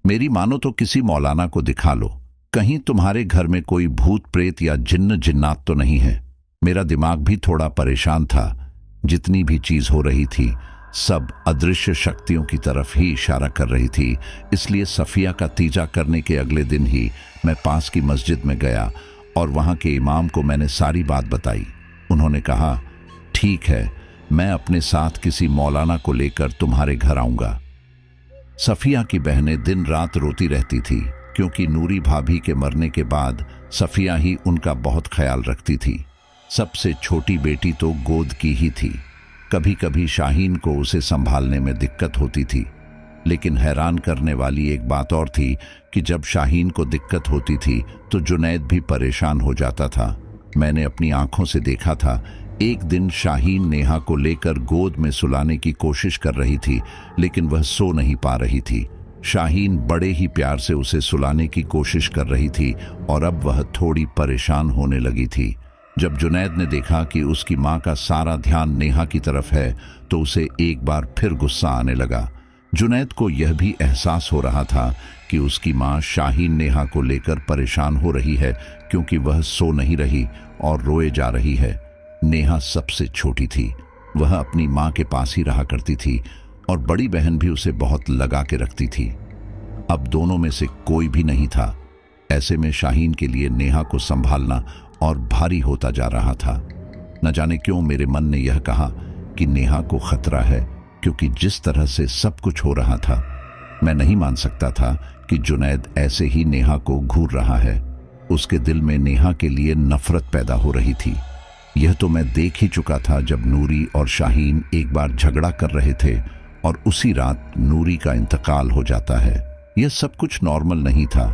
मेरी मानो तो किसी मौलाना को दिखा लो। कहीं तुम्हारे घर में कोई भूत प्रेत या जिन्न जिन्नात तो नहीं है। मेरा दिमाग भी थोड़ा परेशान था। जितनी भी चीज हो रही थी सब अदृश्य शक्तियों की तरफ ही इशारा कर रही थी। इसलिए सफिया का तीजा करने के अगले दिन ही मैं पास की मस्जिद में गया और वहां के इमाम को मैंने सारी बात बताई। उन्होंने कहा, ठीक है, मैं अपने साथ किसी मौलाना को लेकर तुम्हारे घर आऊंगा। सफिया की बहनें दिन रात रोती रहती थी, क्योंकि नूरी भाभी के मरने के बाद सफिया ही उनका बहुत ख्याल रखती थी। सबसे छोटी बेटी तो गोद की ही थी। कभी कभी शाहीन को उसे संभालने में दिक्कत होती थी। लेकिन हैरान करने वाली एक बात और थी कि जब शाहीन को दिक्कत होती थी तो जुनैद भी परेशान हो जाता था। मैंने अपनी आंखों से देखा था। एक दिन शाहीन नेहा को लेकर गोद में सुलाने की कोशिश कर रही थी, लेकिन वह सो नहीं पा रही थी। शाहीन बड़े ही प्यार से उसे सुलाने की कोशिश कर रही थी और अब वह थोड़ी परेशान होने लगी थी। जब जुनैद ने देखा कि उसकी माँ का सारा ध्यान नेहा की तरफ है तो उसे एक बार फिर गुस्सा आने लगा। जुनैद को यह भी एहसास हो रहा था कि उसकी माँ शाहीन नेहा को लेकर परेशान हो रही है, क्योंकि वह सो नहीं रही और रोए जा रही है। नेहा सबसे छोटी थी, वह अपनी माँ के पास ही रहा करती थी और बड़ी बहन भी उसे बहुत लगा के रखती थी। अब दोनों में से कोई भी नहीं था। ऐसे में शाहीन के लिए नेहा को संभालना और भारी होता जा रहा था। न जाने क्यों मेरे मन ने यह कहा कि नेहा को खतरा है, क्योंकि जिस तरह से सब कुछ हो रहा था मैं नहीं मान सकता था कि जुनैद ऐसे ही नेहा को घूर रहा है। उसके दिल में नेहा के लिए नफरत पैदा हो रही थी। यह तो मैं देख ही चुका था जब नूरी और शाहीन एक बार झगड़ा कर रहे थे और उसी रात नूरी का इंतकाल हो जाता है। यह सब कुछ नॉर्मल नहीं था।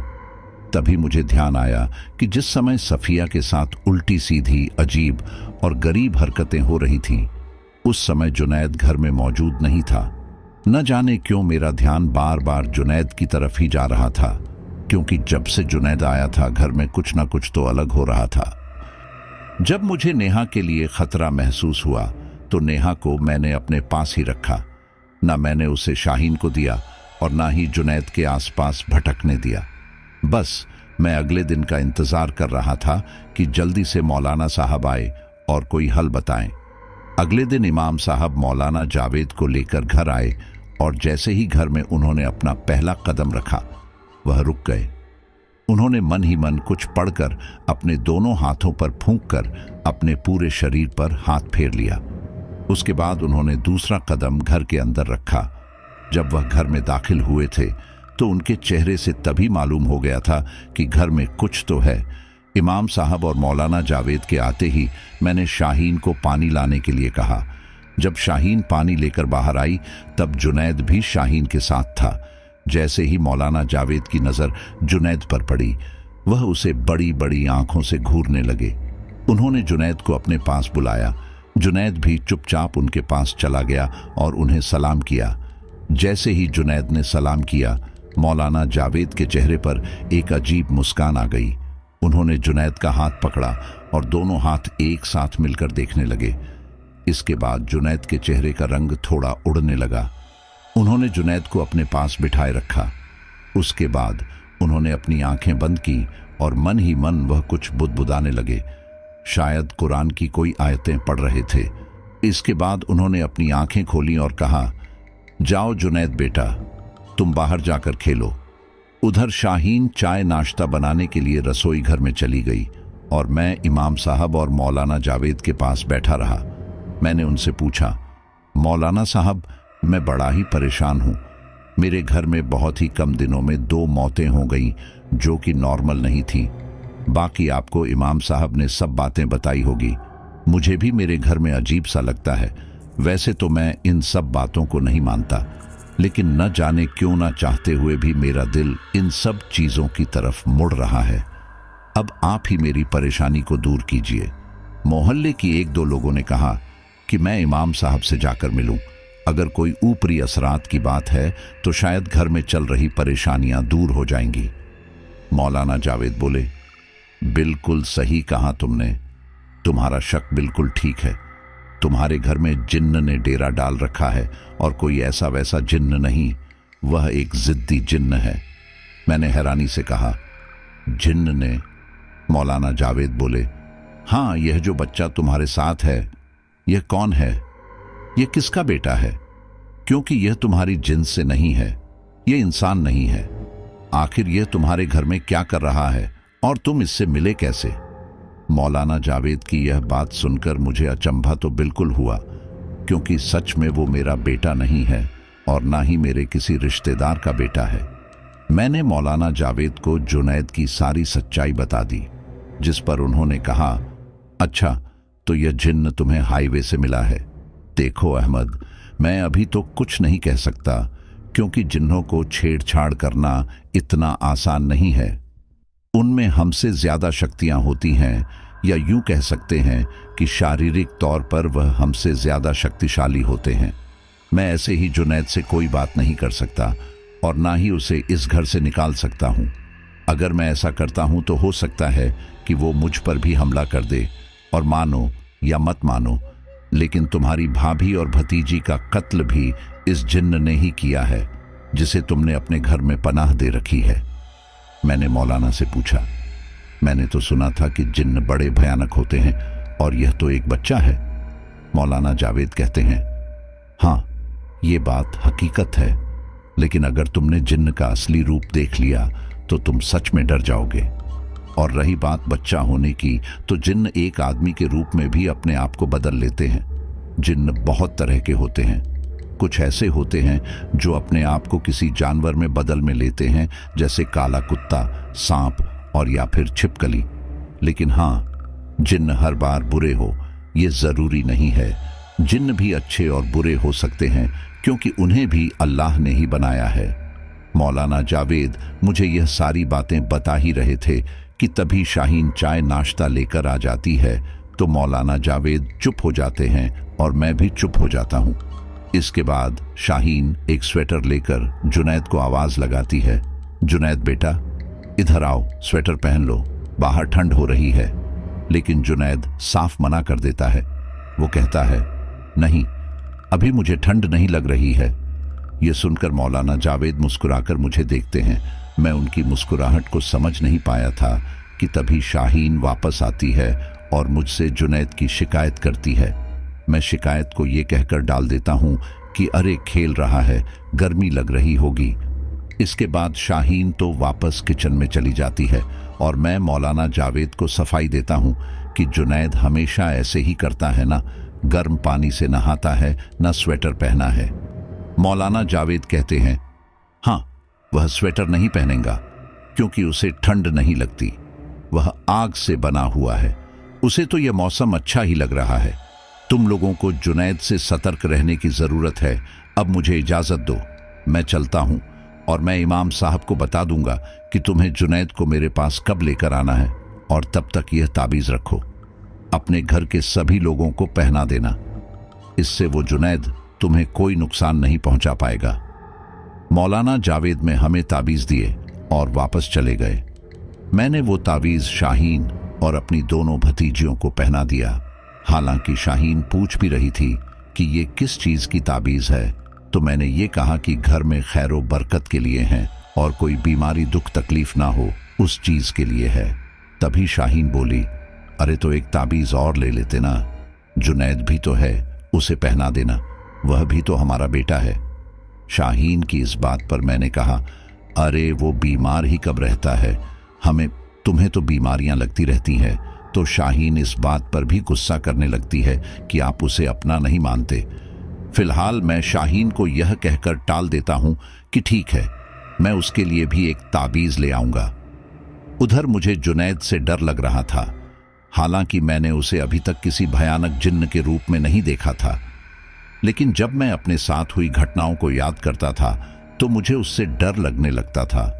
तभी मुझे ध्यान आया कि जिस समय सफिया के साथ उल्टी सीधी, अजीब और गरीब हरकतें हो रही थीं, उस समय जुनैद घर में मौजूद नहीं था। न जाने क्यों मेरा ध्यान बार बार जुनैद की तरफ ही जा रहा था, क्योंकि जब से जुनैद आया था घर में कुछ न कुछ तो अलग हो रहा था। जब मुझे नेहा के लिए खतरा महसूस हुआ तो नेहा को मैंने अपने पास ही रखा। न मैंने उसे शाहीन को दिया और ना ही जुनैद के आसपास भटकने दिया। बस मैं अगले दिन का इंतजार कर रहा था कि जल्दी से मौलाना साहब आए और कोई हल बताएं। अगले दिन इमाम साहब मौलाना जावेद को लेकर घर आए और जैसे ही घर में उन्होंने अपना पहला कदम रखा, वह रुक गए। उन्होंने मन ही मन कुछ पढ़कर अपने दोनों हाथों पर फूंककर अपने पूरे शरीर पर हाथ फेर लिया। उसके बाद उन्होंने दूसरा कदम घर के अंदर रखा। जब वह घर में दाखिल हुए थे तो उनके चेहरे से तभी मालूम हो गया था कि घर में कुछ तो है। इमाम साहब और मौलाना जावेद के आते ही मैंने शाहीन को पानी लाने के लिए कहा। जब शाहीन पानी लेकर बाहर आई तब जुनैद भी शाहीन के साथ था। जैसे ही मौलाना जावेद की नज़र जुनैद पर पड़ी, वह उसे बड़ी बड़ी आंखों से घूरने लगे। उन्होंने जुनैद को अपने पास बुलाया। जुनैद भी चुपचाप उनके पास चला गया और उन्हें सलाम किया। जैसे ही जुनैद ने सलाम किया, मौलाना जावेद के चेहरे पर एक अजीब मुस्कान आ गई। उन्होंने जुनैद का हाथ पकड़ा और दोनों हाथ एक साथ मिलकर देखने लगे। इसके बाद जुनैद के चेहरे का रंग थोड़ा उड़ने लगा। उन्होंने जुनैद को अपने पास बिठाए रखा। उसके बाद उन्होंने अपनी आंखें बंद की और मन ही मन वह कुछ बुदबुदाने लगे। शायद कुरान की कोई आयतें पढ़ रहे थे। इसके बाद उन्होंने अपनी आंखें खोली और कहा, जाओ जुनैद बेटा, तुम बाहर जाकर खेलो। उधर शाहीन चाय नाश्ता बनाने के लिए रसोई घर में चली गई और मैं इमाम साहब और मौलाना जावेद के पास बैठा रहा। मैंने उनसे पूछा, मौलाना साहब, मैं बड़ा ही परेशान हूँ। मेरे घर में बहुत ही कम दिनों में 2 मौतें हो गईं जो कि नॉर्मल नहीं थीं। बाकी आपको इमाम साहब ने सब बातें बताई होगी। मुझे भी मेरे घर में अजीब सा लगता है। वैसे तो मैं इन सब बातों को नहीं मानता, लेकिन न जाने क्यों ना चाहते हुए भी मेरा दिल इन सब चीज़ों की तरफ मुड़ रहा है। अब आप ही मेरी परेशानी को दूर कीजिए। मोहल्ले की 1-2 लोगों ने कहा कि मैं इमाम साहब से जाकर मिलूं। अगर कोई ऊपरी असरात की बात है तो शायद घर में चल रही परेशानियां दूर हो जाएंगी। मौलाना जावेद बोले, बिल्कुल सही कहा तुमने। तुम्हारा शक बिल्कुल ठीक है। तुम्हारे घर में जिन्न ने डेरा डाल रखा है और कोई ऐसा वैसा जिन्न नहीं, वह एक जिद्दी जिन्न है। मैंने हैरानी से कहा, जिन्न ने? मौलाना जावेद बोले, हाँ, यह जो बच्चा तुम्हारे साथ है, यह कौन है? यह किसका बेटा है? क्योंकि यह तुम्हारी जिन्स से नहीं है, यह इंसान नहीं है। आखिर यह तुम्हारे घर में क्या कर रहा है और तुम इससे मिले कैसे? मौलाना जावेद की यह बात सुनकर मुझे अचंभा तो बिल्कुल हुआ, क्योंकि सच में वो मेरा बेटा नहीं है और ना ही मेरे किसी रिश्तेदार का बेटा है। मैंने मौलाना जावेद को जुनैद की सारी सच्चाई बता दी, जिस पर उन्होंने कहा, अच्छा, तो यह जिन्न तुम्हें हाईवे से मिला है। देखो अहमद, मैं अभी तो कुछ नहीं कह सकता, क्योंकि जिन्हों को छेड़छाड़ करना इतना आसान नहीं है। उनमें हमसे ज्यादा शक्तियां होती हैं, या यूं कह सकते हैं कि शारीरिक तौर पर वह हमसे ज्यादा शक्तिशाली होते हैं। मैं ऐसे ही जुनैद से कोई बात नहीं कर सकता और ना ही उसे इस घर से निकाल सकता हूं। अगर मैं ऐसा करता हूं तो हो सकता है कि वो मुझ पर भी हमला कर दे, और मानो या मत मानो, लेकिन तुम्हारी भाभी और भतीजी का कत्ल भी इस जिन्न ने ही किया है जिसे तुमने अपने घर में पनाह दे रखी है। मैंने मौलाना से पूछा, मैंने तो सुना था कि जिन्न बड़े भयानक होते हैं और यह तो एक बच्चा है। मौलाना जावेद कहते हैं, हाँ, ये बात हकीकत है, लेकिन अगर तुमने जिन्न का असली रूप देख लिया तो तुम सच में डर जाओगे। और रही बात बच्चा होने की, तो जिन्न एक आदमी के रूप में भी अपने आप को बदल लेते हैं। जिन्न बहुत तरह के होते हैं। कुछ ऐसे होते हैं जो अपने आप को किसी जानवर में बदल में लेते हैं, जैसे काला कुत्ता, सांप और या फिर छिपकली। लेकिन हाँ, जिन्न हर बार बुरे हो ये जरूरी नहीं है। जिन्न भी अच्छे और बुरे हो सकते हैं, क्योंकि उन्हें भी अल्लाह ने ही बनाया है। मौलाना जावेद मुझे यह सारी बातें बता ही रहे थे कि तभी शाहीन चाय नाश्ता लेकर आ जाती है, तो मौलाना जावेद चुप हो जाते हैं और मैं भी चुप हो जाता हूँ। इसके बाद शाहीन एक स्वेटर लेकर जुनैद को आवाज लगाती है, जुनैद बेटा, इधर आओ, स्वेटर पहन लो, बाहर ठंड हो रही है। लेकिन जुनैद साफ मना कर देता है। वो कहता है, नहीं, अभी मुझे ठंड नहीं लग रही है। यह सुनकर मौलाना जावेद मुस्कुराकर मुझे देखते हैं। मैं उनकी मुस्कुराहट को समझ नहीं पाया था कि तभी शाहीन वापस आती है और मुझसे जुनैद की शिकायत करती है। मैं शिकायत को ये कहकर डाल देता हूँ कि अरे खेल रहा है, गर्मी लग रही होगी। इसके बाद शाहीन तो वापस किचन में चली जाती है और मैं मौलाना जावेद को सफाई देता हूँ कि जुनैद हमेशा ऐसे ही करता है ना, गर्म पानी से नहाता है, ना स्वेटर पहना है। मौलाना जावेद कहते हैं, हाँ, वह स्वेटर नहीं पहनेगा क्योंकि उसे ठंड नहीं लगती, वह आग से बना हुआ है, उसे तो यह मौसम अच्छा ही लग रहा है। तुम लोगों को जुनैद से सतर्क रहने की जरूरत है। अब मुझे इजाजत दो, मैं चलता हूं और मैं इमाम साहब को बता दूंगा कि तुम्हें जुनैद को मेरे पास कब लेकर आना है, और तब तक यह ताबीज रखो, अपने घर के सभी लोगों को पहना देना, इससे वो जुनैद तुम्हें कोई नुकसान नहीं पहुंचा पाएगा। मौलाना जावेद में हमें ताबीज दिए और वापस चले गए। मैंने वो ताबीज शाहीन और अपनी दोनों भतीजियों को पहना दिया। हालांकि शाहीन पूछ भी रही थी कि ये किस चीज की ताबीज है, तो मैंने ये कहा कि घर में खैरो बरकत के लिए है और कोई बीमारी दुख तकलीफ ना हो उस चीज के लिए है। तभी शाहीन बोली, अरे तो एक ताबीज और ले लेते ना, जुनैद भी तो है, उसे पहना देना, वह भी तो हमारा बेटा है। शाहीन की इस बात पर मैंने कहा, अरे वो बीमार ही कब रहता है, तुम्हें तो बीमारियां लगती रहती हैं। तो शाहीन इस बात पर भी गुस्सा करने लगती है कि आप उसे अपना नहीं मानते। फिलहाल मैं शाहीन को यह कहकर टाल देता हूं कि ठीक है, मैं उसके लिए भी एक ताबीज ले आऊंगा। उधर मुझे जुनैद से डर लग रहा था। हालांकि मैंने उसे अभी तक किसी भयानक जिन्न के रूप में नहीं देखा था, लेकिन जब मैं अपने साथ हुई घटनाओं को याद करता था तो मुझे उससे डर लगने लगता था।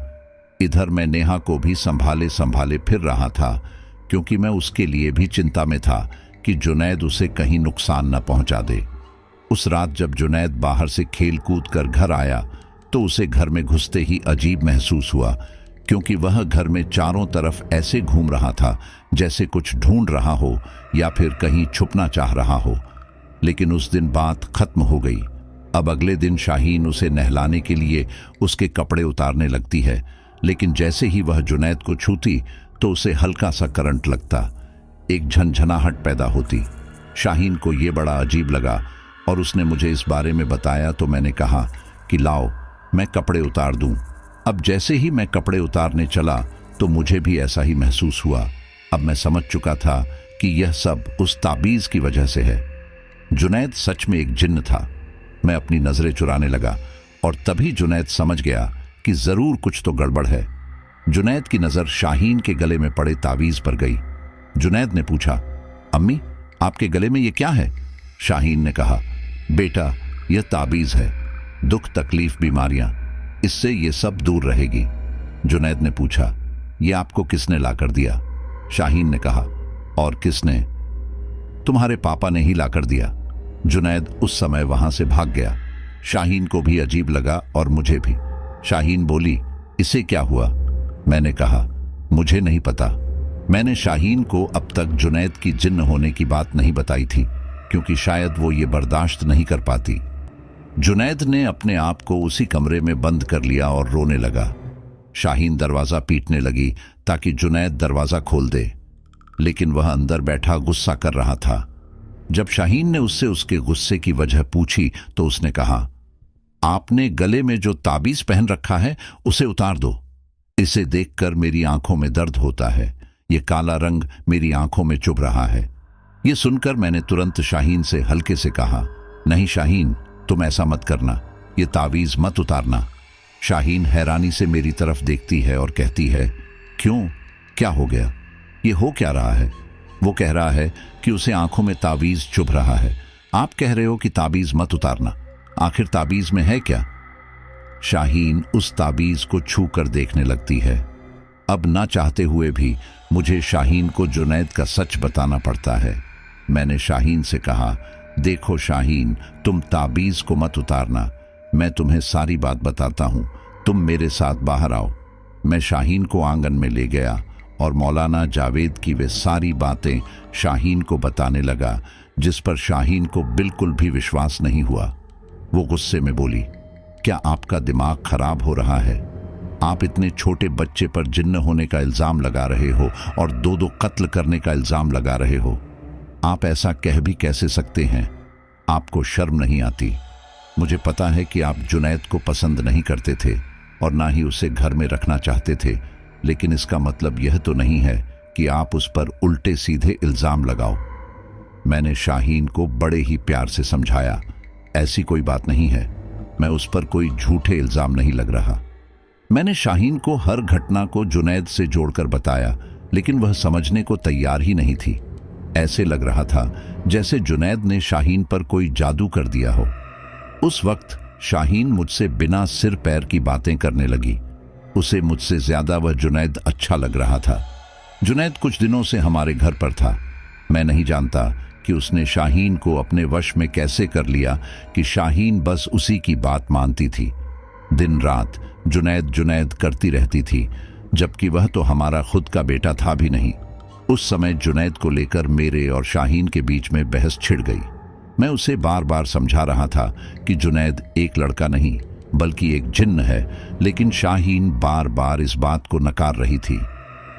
इधर मैं नेहा को भी संभाले संभाले फिर रहा था, क्योंकि मैं उसके लिए भी चिंता में था कि जुनैद उसे कहीं नुकसान न पहुंचा दे। उस रात जब जुनैद बाहर से खेल कूद कर घर आया तो उसे घर में घुसते ही अजीब महसूस हुआ, क्योंकि वह घर में चारों तरफ ऐसे घूम रहा था जैसे कुछ ढूंढ रहा हो या फिर कहीं छुपना चाह रहा हो। लेकिन उस दिन बात खत्म हो गई। अब अगले दिन शाहीन उसे नहलाने के लिए उसके कपड़े उतारने लगती है, लेकिन जैसे ही वह जुनैद को छूती तो उसे हल्का सा करंट लगता, एक झनझनाहट पैदा होती। शाहीन को यह बड़ा अजीब लगा और उसने मुझे इस बारे में बताया, तो मैंने कहा कि लाओ मैं कपड़े उतार दूं। अब जैसे ही मैं कपड़े उतारने चला तो मुझे भी ऐसा ही महसूस हुआ। अब मैं समझ चुका था कि यह सब उस ताबीज की वजह से है। जुनैद सच में एक जिन्न था। मैं अपनी नजरें चुराने लगा और तभी जुनैद समझ गया कि जरूर कुछ तो गड़बड़ है। जुनैद की नजर शाहीन के गले में पड़े तावीज पर गई। जुनैद ने पूछा, अम्मी आपके गले में ये क्या है? शाहीन ने कहा, बेटा यह ताबीज है, दुख, तकलीफ, बीमारियां, इससे ये सब दूर रहेगी। जुनैद ने पूछा, ये आपको किसने लाकर दिया? शाहीन ने कहा, और किसने? तुम्हारे पापा ने ही लाकर दिया। जुनैद उस समय वहां से भाग गया। शाहीन को भी अजीब लगा और मुझे भी। शाहीन बोली, इसे क्या हुआ? मैंने कहा, मुझे नहीं पता। मैंने शाहीन को अब तक जुनैद की जिन्न होने की बात नहीं बताई थी, क्योंकि शायद वो ये बर्दाश्त नहीं कर पाती। जुनैद ने अपने आप को उसी कमरे में बंद कर लिया और रोने लगा। शाहीन दरवाजा पीटने लगी ताकि जुनैद दरवाजा खोल दे, लेकिन वह अंदर बैठा गुस्सा कर रहा था। जब शाहीन ने उससे उसके गुस्से की वजह पूछी तो उसने कहा, आपने गले में जो ताबीज पहन रखा है उसे उतार दो। इसे देखकर मेरी आंखों में दर्द होता है। ये काला रंग मेरी आंखों में चुभ रहा है। ये सुनकर मैंने तुरंत शाहीन से हल्के से कहा, नहीं शाहीन, तुम ऐसा मत करना, ये तावीज मत उतारना। शाहीन हैरानी से मेरी तरफ देखती है और कहती है, क्यों, क्या हो गया? ये हो क्या रहा है? वो कह रहा है कि उसे आंखों में तावीज चुभ रहा है। आप कह रहे हो कि ताबीज मत उतारना, आखिर ताबीज में है क्या? शाहीन उस ताबीज को छू कर देखने लगती है। अब ना चाहते हुए भी मुझे शाहीन को जुनैद का सच बताना पड़ता है। मैंने शाहीन से कहा, देखो शाहीन, तुम ताबीज को मत उतारना, मैं तुम्हें सारी बात बताता हूं, तुम मेरे साथ बाहर आओ। मैं शाहीन को आंगन में ले गया और मौलाना जावेद की वे सारी बातें शाहीन को बताने लगा, जिस पर शाहीन को बिल्कुल भी विश्वास नहीं हुआ। वो गुस्से में बोली, क्या आपका दिमाग खराब हो रहा है? आप इतने छोटे बच्चे पर जिन्न होने का इल्जाम लगा रहे हो और दो कत्ल करने का इल्जाम लगा रहे हो। आप ऐसा कह भी कैसे सकते हैं? आपको शर्म नहीं आती? मुझे पता है कि आप जुनैद को पसंद नहीं करते थे और ना ही उसे घर में रखना चाहते थे, लेकिन इसका मतलब यह तो नहीं है कि आप उस पर उल्टे सीधे इल्जाम लगाओ। मैंने शाहीन को बड़े ही प्यार से समझाया, ऐसी कोई बात नहीं है, मैं उस पर कोई झूठे इल्जाम नहीं लग रहा। मैंने शाहीन को हर घटना को जुनैद से जोड़कर बताया, लेकिन वह समझने को तैयार ही नहीं थी। ऐसे लग रहा था जैसे जुनैद ने शाहीन पर कोई जादू कर दिया हो। उस वक्त शाहीन मुझसे बिना सिर पैर की बातें करने लगी। उसे मुझसे ज्यादा वह जुनैद अच्छा लग रहा था। जुनैद कुछ दिनों से हमारे घर पर था। मैं नहीं जानता कि उसने शाहीन को अपने वश में कैसे कर लिया कि शाहीन बस उसी की बात मानती थी। दिन रात जुनैद जुनैद करती रहती थी, जबकि वह तो हमारा खुद का बेटा था भी नहीं। उस समय जुनैद को लेकर मेरे और शाहीन के बीच में बहस छिड़ गई। मैं उसे बार बार समझा रहा था कि जुनैद एक लड़का नहीं बल्कि एक जिन्न है, लेकिन शाहीन बार बार इस बात को नकार रही थी।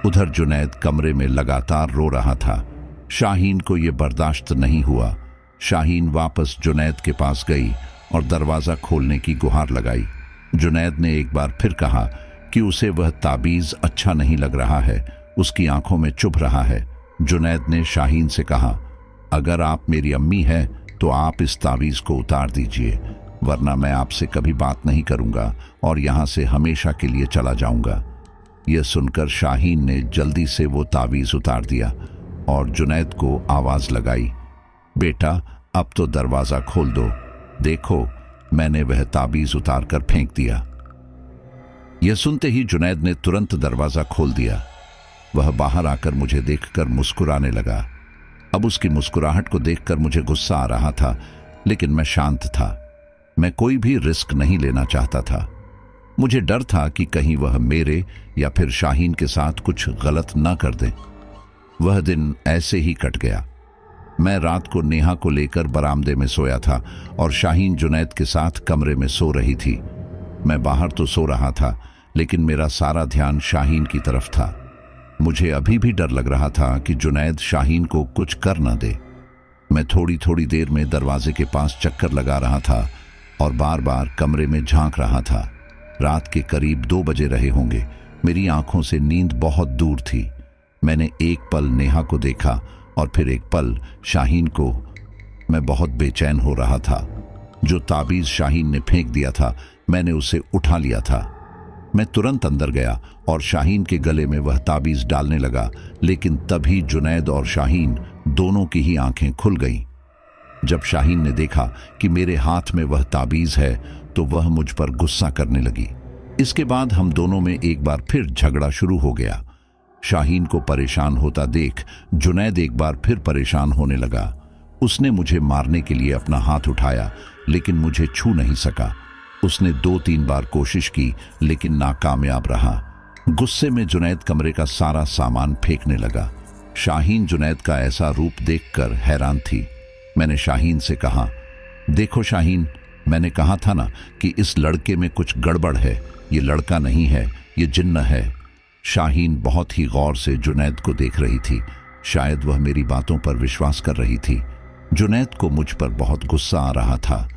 उधर जुनैद कमरे में लगातार रो रहा था। शाहीन को यह बर्दाश्त नहीं हुआ। शाहीन वापस जुनैद के पास गई और दरवाज़ा खोलने की गुहार लगाई। जुनैद ने एक बार फिर कहा कि उसे वह ताबीज़ अच्छा नहीं लग रहा है, उसकी आंखों में चुभ रहा है। जुनैद ने शाहीन से कहा, अगर आप मेरी अम्मी हैं तो आप इस ताबीज़ को उतार दीजिए, वरना मैं आपसे कभी बात नहीं करूंगा और यहाँ से हमेशा के लिए चला जाऊंगा। यह सुनकर शाहीन ने जल्दी से वो ताबीज़ उतार दिया और जुनैद को आवाज़ लगाई, बेटा अब तो दरवाज़ा खोल दो। देखो, मैंने वह ताबीज़ उतार कर फेंक दिया। यह सुनते ही जुनैद ने तुरंत दरवाज़ा खोल दिया। वह बाहर आकर मुझे देखकर मुस्कुराने लगा। अब उसकी मुस्कुराहट को देखकर मुझे गुस्सा आ रहा था, लेकिन मैं शांत था। मैं कोई भी रिस्क नहीं लेना चाहता था। मुझे डर था कि कहीं वह मेरे या फिर शाहीन के साथ कुछ गलत ना कर दे। वह दिन ऐसे ही कट गया। मैं रात को नेहा को लेकर बरामदे में सोया था और शाहीन जुनैद के साथ कमरे में सो रही थी। मैं बाहर तो सो रहा था, लेकिन मेरा सारा ध्यान शाहीन की तरफ था। मुझे अभी भी डर लग रहा था कि जुनैद शाहीन को कुछ कर न दे। मैं थोड़ी थोड़ी देर में दरवाजे के पास चक्कर लगा रहा था और बार बार कमरे में झांक रहा था। रात के करीब 2 बजे रहे होंगे। मेरी आंखों से नींद बहुत दूर थी। मैंने एक पल नेहा को देखा और फिर एक पल शाहीन को। मैं बहुत बेचैन हो रहा था। जो ताबीज़ शाहीन ने फेंक दिया था, मैंने उसे उठा लिया था। मैं तुरंत अंदर गया और शाहीन के गले में वह ताबीज़ डालने लगा, लेकिन तभी जुनैद और शाहीन दोनों की ही आंखें खुल गईं। जब शाहीन ने देखा कि मेरे हाथ में वह ताबीज है तो वह मुझ पर गुस्सा करने लगी। इसके बाद हम दोनों में एक बार फिर झगड़ा शुरू हो गया। शाहीन को परेशान होता देख जुनैद एक बार फिर परेशान होने लगा। उसने मुझे मारने के लिए अपना हाथ उठाया, लेकिन मुझे छू नहीं सका। उसने 2-3 बार कोशिश की, लेकिन नाकामयाब रहा। गुस्से में जुनैद कमरे का सारा सामान फेंकने लगा। शाहीन जुनैद का ऐसा रूप देखकर हैरान थी। मैंने शाहीन से कहा, देखो शाहीन, मैंने कहा था ना कि इस लड़के में कुछ गड़बड़ है। ये लड़का नहीं है, ये जिन्न है। शाहीन बहुत ही गौर से जुनैद को देख रही थी। शायद वह मेरी बातों पर विश्वास कर रही थी। जुनैद को मुझ पर बहुत गुस्सा आ रहा था।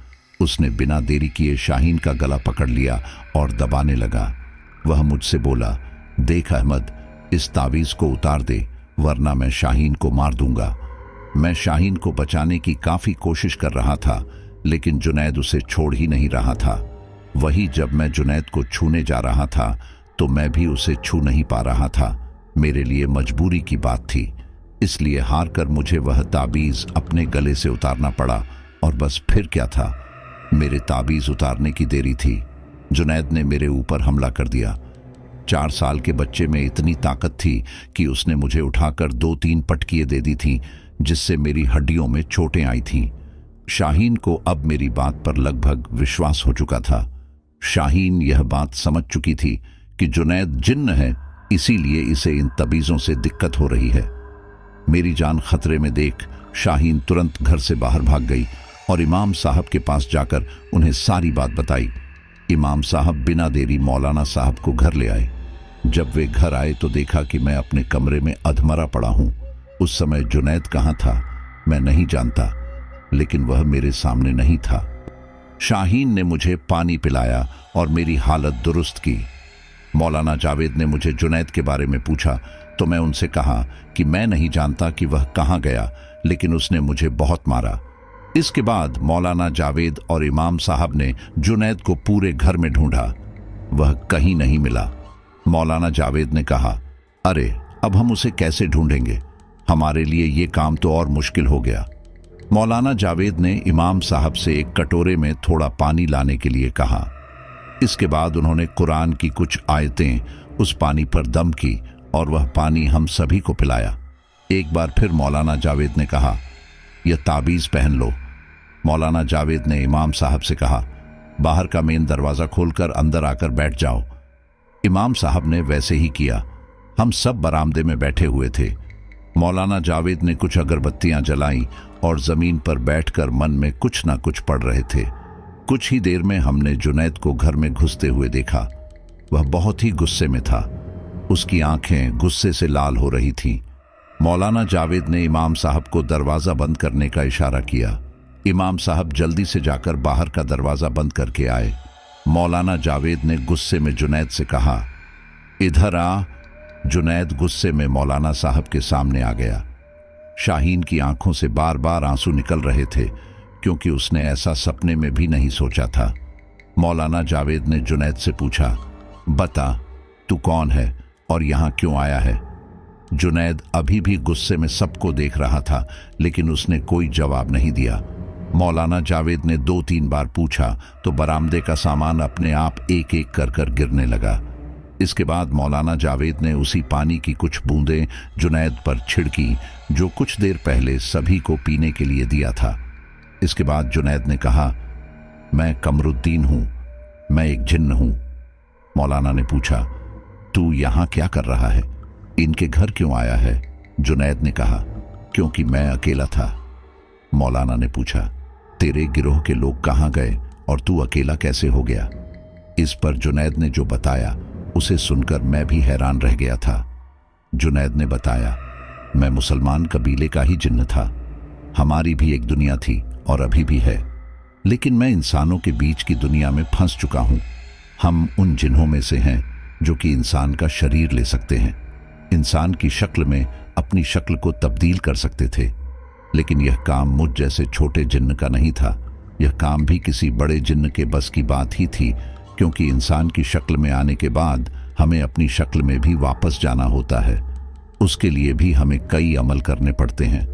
उसने बिना देरी किए शाहीन का गला पकड़ लिया और दबाने लगा। वह मुझसे बोला, देख अहमद, इस तावीज़ को उतार दे, वरना मैं शाहीन को मार दूंगा। मैं शाहीन को बचाने की काफ़ी कोशिश कर रहा था, लेकिन जुनैद उसे छोड़ ही नहीं रहा था। वही जब मैं जुनैद को छूने जा रहा था तो मैं भी उसे छू नहीं पा रहा था। मेरे लिए मजबूरी की बात थी, इसलिए हार कर मुझे वह ताबीज़ अपने गले से उतारना पड़ा। और बस फिर क्या था, मेरे ताबीज़ उतारने की देरी थी। जुनैद ने मेरे ऊपर हमला कर दिया। 4 साल के बच्चे में इतनी ताकत थी कि उसने मुझे उठाकर 2-3 पटकियां दे दी थीं, जिससे मेरी हड्डियों में चोटें आई थीं। शाहीन को अब मेरी बात पर लगभग विश्वास हो चुका था। शाहीन यह बात समझ चुकी थी कि जुनैद जिन्न है, इसीलिए इसे इन तबीज़ों से दिक्कत हो रही है। मेरी जान खतरे में देख शाहीन तुरंत घर से बाहर भाग गई और इमाम साहब के पास जाकर उन्हें सारी बात बताई। इमाम साहब बिना देरी मौलाना साहब को घर ले आए। जब वे घर आए तो देखा कि मैं अपने कमरे में अधमरा पड़ा हूं। उस समय जुनैद कहाँ था मैं नहीं जानता, लेकिन वह मेरे सामने नहीं था। शाहीन ने मुझे पानी पिलाया और मेरी हालत दुरुस्त की। मौलाना जावेद ने मुझे जुनैद के बारे में पूछा तो मैं उनसे कहा कि मैं नहीं जानता कि वह कहाँ गया, लेकिन उसने मुझे बहुत मारा। इसके बाद मौलाना जावेद और इमाम साहब ने जुनैद को पूरे घर में ढूंढा। वह कहीं नहीं मिला। मौलाना जावेद ने कहा, अरे अब हम उसे कैसे ढूंढेंगे, हमारे लिए ये काम तो और मुश्किल हो गया। मौलाना जावेद ने इमाम साहब से एक कटोरे में थोड़ा पानी लाने के लिए कहा। इसके बाद उन्होंने कुरान की कुछ आयतें उस पानी पर दम की और वह पानी हम सभी को पिलाया। एक बार फिर मौलाना जावेद ने कहा, यह ताबीज़ पहन लो। मौलाना जावेद ने इमाम साहब से कहा, बाहर का मेन दरवाज़ा खोलकर अंदर आकर बैठ जाओ। इमाम साहब ने वैसे ही किया। हम सब बरामदे में बैठे हुए थे। मौलाना जावेद ने कुछ अगरबत्तियां जलाईं और ज़मीन पर बैठकर मन में कुछ ना कुछ पढ़ रहे थे। कुछ ही देर में हमने जुनैद को घर में घुसते हुए देखा। वह बहुत ही गुस्से में था। उसकी आंखें गुस्से से लाल हो रही थीं। मौलाना जावेद ने इमाम साहब को दरवाज़ा बंद करने का इशारा किया। इमाम साहब जल्दी से जाकर बाहर का दरवाज़ा बंद करके आए। मौलाना जावेद ने गुस्से में जुनैद से कहा, इधर आ। जुनैद गुस्से में मौलाना साहब के सामने आ गया। शाहीन की आंखों से बार बार आंसू निकल रहे थे, क्योंकि उसने ऐसा सपने में भी नहीं सोचा था। मौलाना जावेद ने जुनैद से पूछा, बता तू कौन है और यहाँ क्यों आया है। जुनैद अभी भी गुस्से में सबको देख रहा था, लेकिन उसने कोई जवाब नहीं दिया। मौलाना जावेद ने 2-3 बार पूछा तो बरामदे का सामान अपने आप एक एक कर गिरने लगा। इसके बाद मौलाना जावेद ने उसी पानी की कुछ बूंदें जुनैद पर छिड़की जो कुछ देर पहले सभी को पीने के लिए दिया था। इसके बाद जुनैद ने कहा, मैं कमरुद्दीन हूँ, मैं एक जिन्न हूँ। मौलाना ने पूछा, तू यहाँ क्या कर रहा है, इनके घर क्यों आया है। जुनैद ने कहा, क्योंकि मैं अकेला था। मौलाना ने पूछा, तेरे गिरोह के लोग कहाँ गए और तू अकेला कैसे हो गया। इस पर जुनैद ने जो बताया उसे सुनकर मैं भी हैरान रह गया था। जुनैद ने बताया, मैं मुसलमान कबीले का ही जिन्न था। हमारी भी एक दुनिया थी और अभी भी है, लेकिन मैं इंसानों के बीच की दुनिया में फंस चुका हूँ। हम उन जिन्हों में से हैं जो कि इंसान का शरीर ले सकते हैं, इंसान की शक्ल में अपनी शक्ल को तब्दील कर सकते थे। लेकिन यह काम मुझ जैसे छोटे जिन्न का नहीं था। यह काम भी किसी बड़े जिन्न के बस की बात ही थी, क्योंकि इंसान की शक्ल में आने के बाद हमें अपनी शक्ल में भी वापस जाना होता है। उसके लिए भी हमें कई अमल करने पड़ते हैं।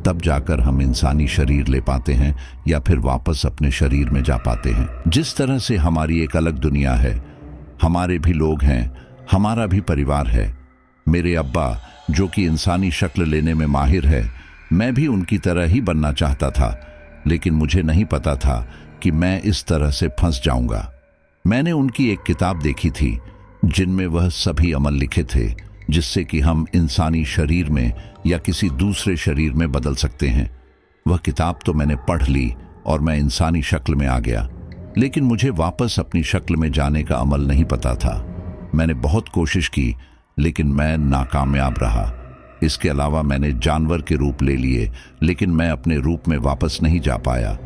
तब जाकर हम इंसानी शरीर ले पाते हैं या फिर वापस अपने शरीर में जा पाते हैं। जिस तरह से हमारी एक अलग दुनिया है, हमारे भी लोग हैं, हमारा भी परिवार है। मेरे अब्बा जो कि इंसानी शक्ल लेने में माहिर है, मैं भी उनकी तरह ही बनना चाहता था, लेकिन मुझे नहीं पता था कि मैं इस तरह से फंस जाऊंगा। मैंने उनकी एक किताब देखी थी जिनमें वह सभी अमल लिखे थे जिससे कि हम इंसानी शरीर में या किसी दूसरे शरीर में बदल सकते हैं। वह किताब तो मैंने पढ़ ली और मैं इंसानी शक्ल में आ गया, लेकिन मुझे वापस अपनी शक्ल में जाने का अमल नहीं पता था। मैंने बहुत कोशिश की, लेकिन मैं नाकामयाब रहा। इसके अलावा मैंने जानवर के रूप ले लिए, लेकिन मैं अपने रूप में वापस नहीं जा पाया।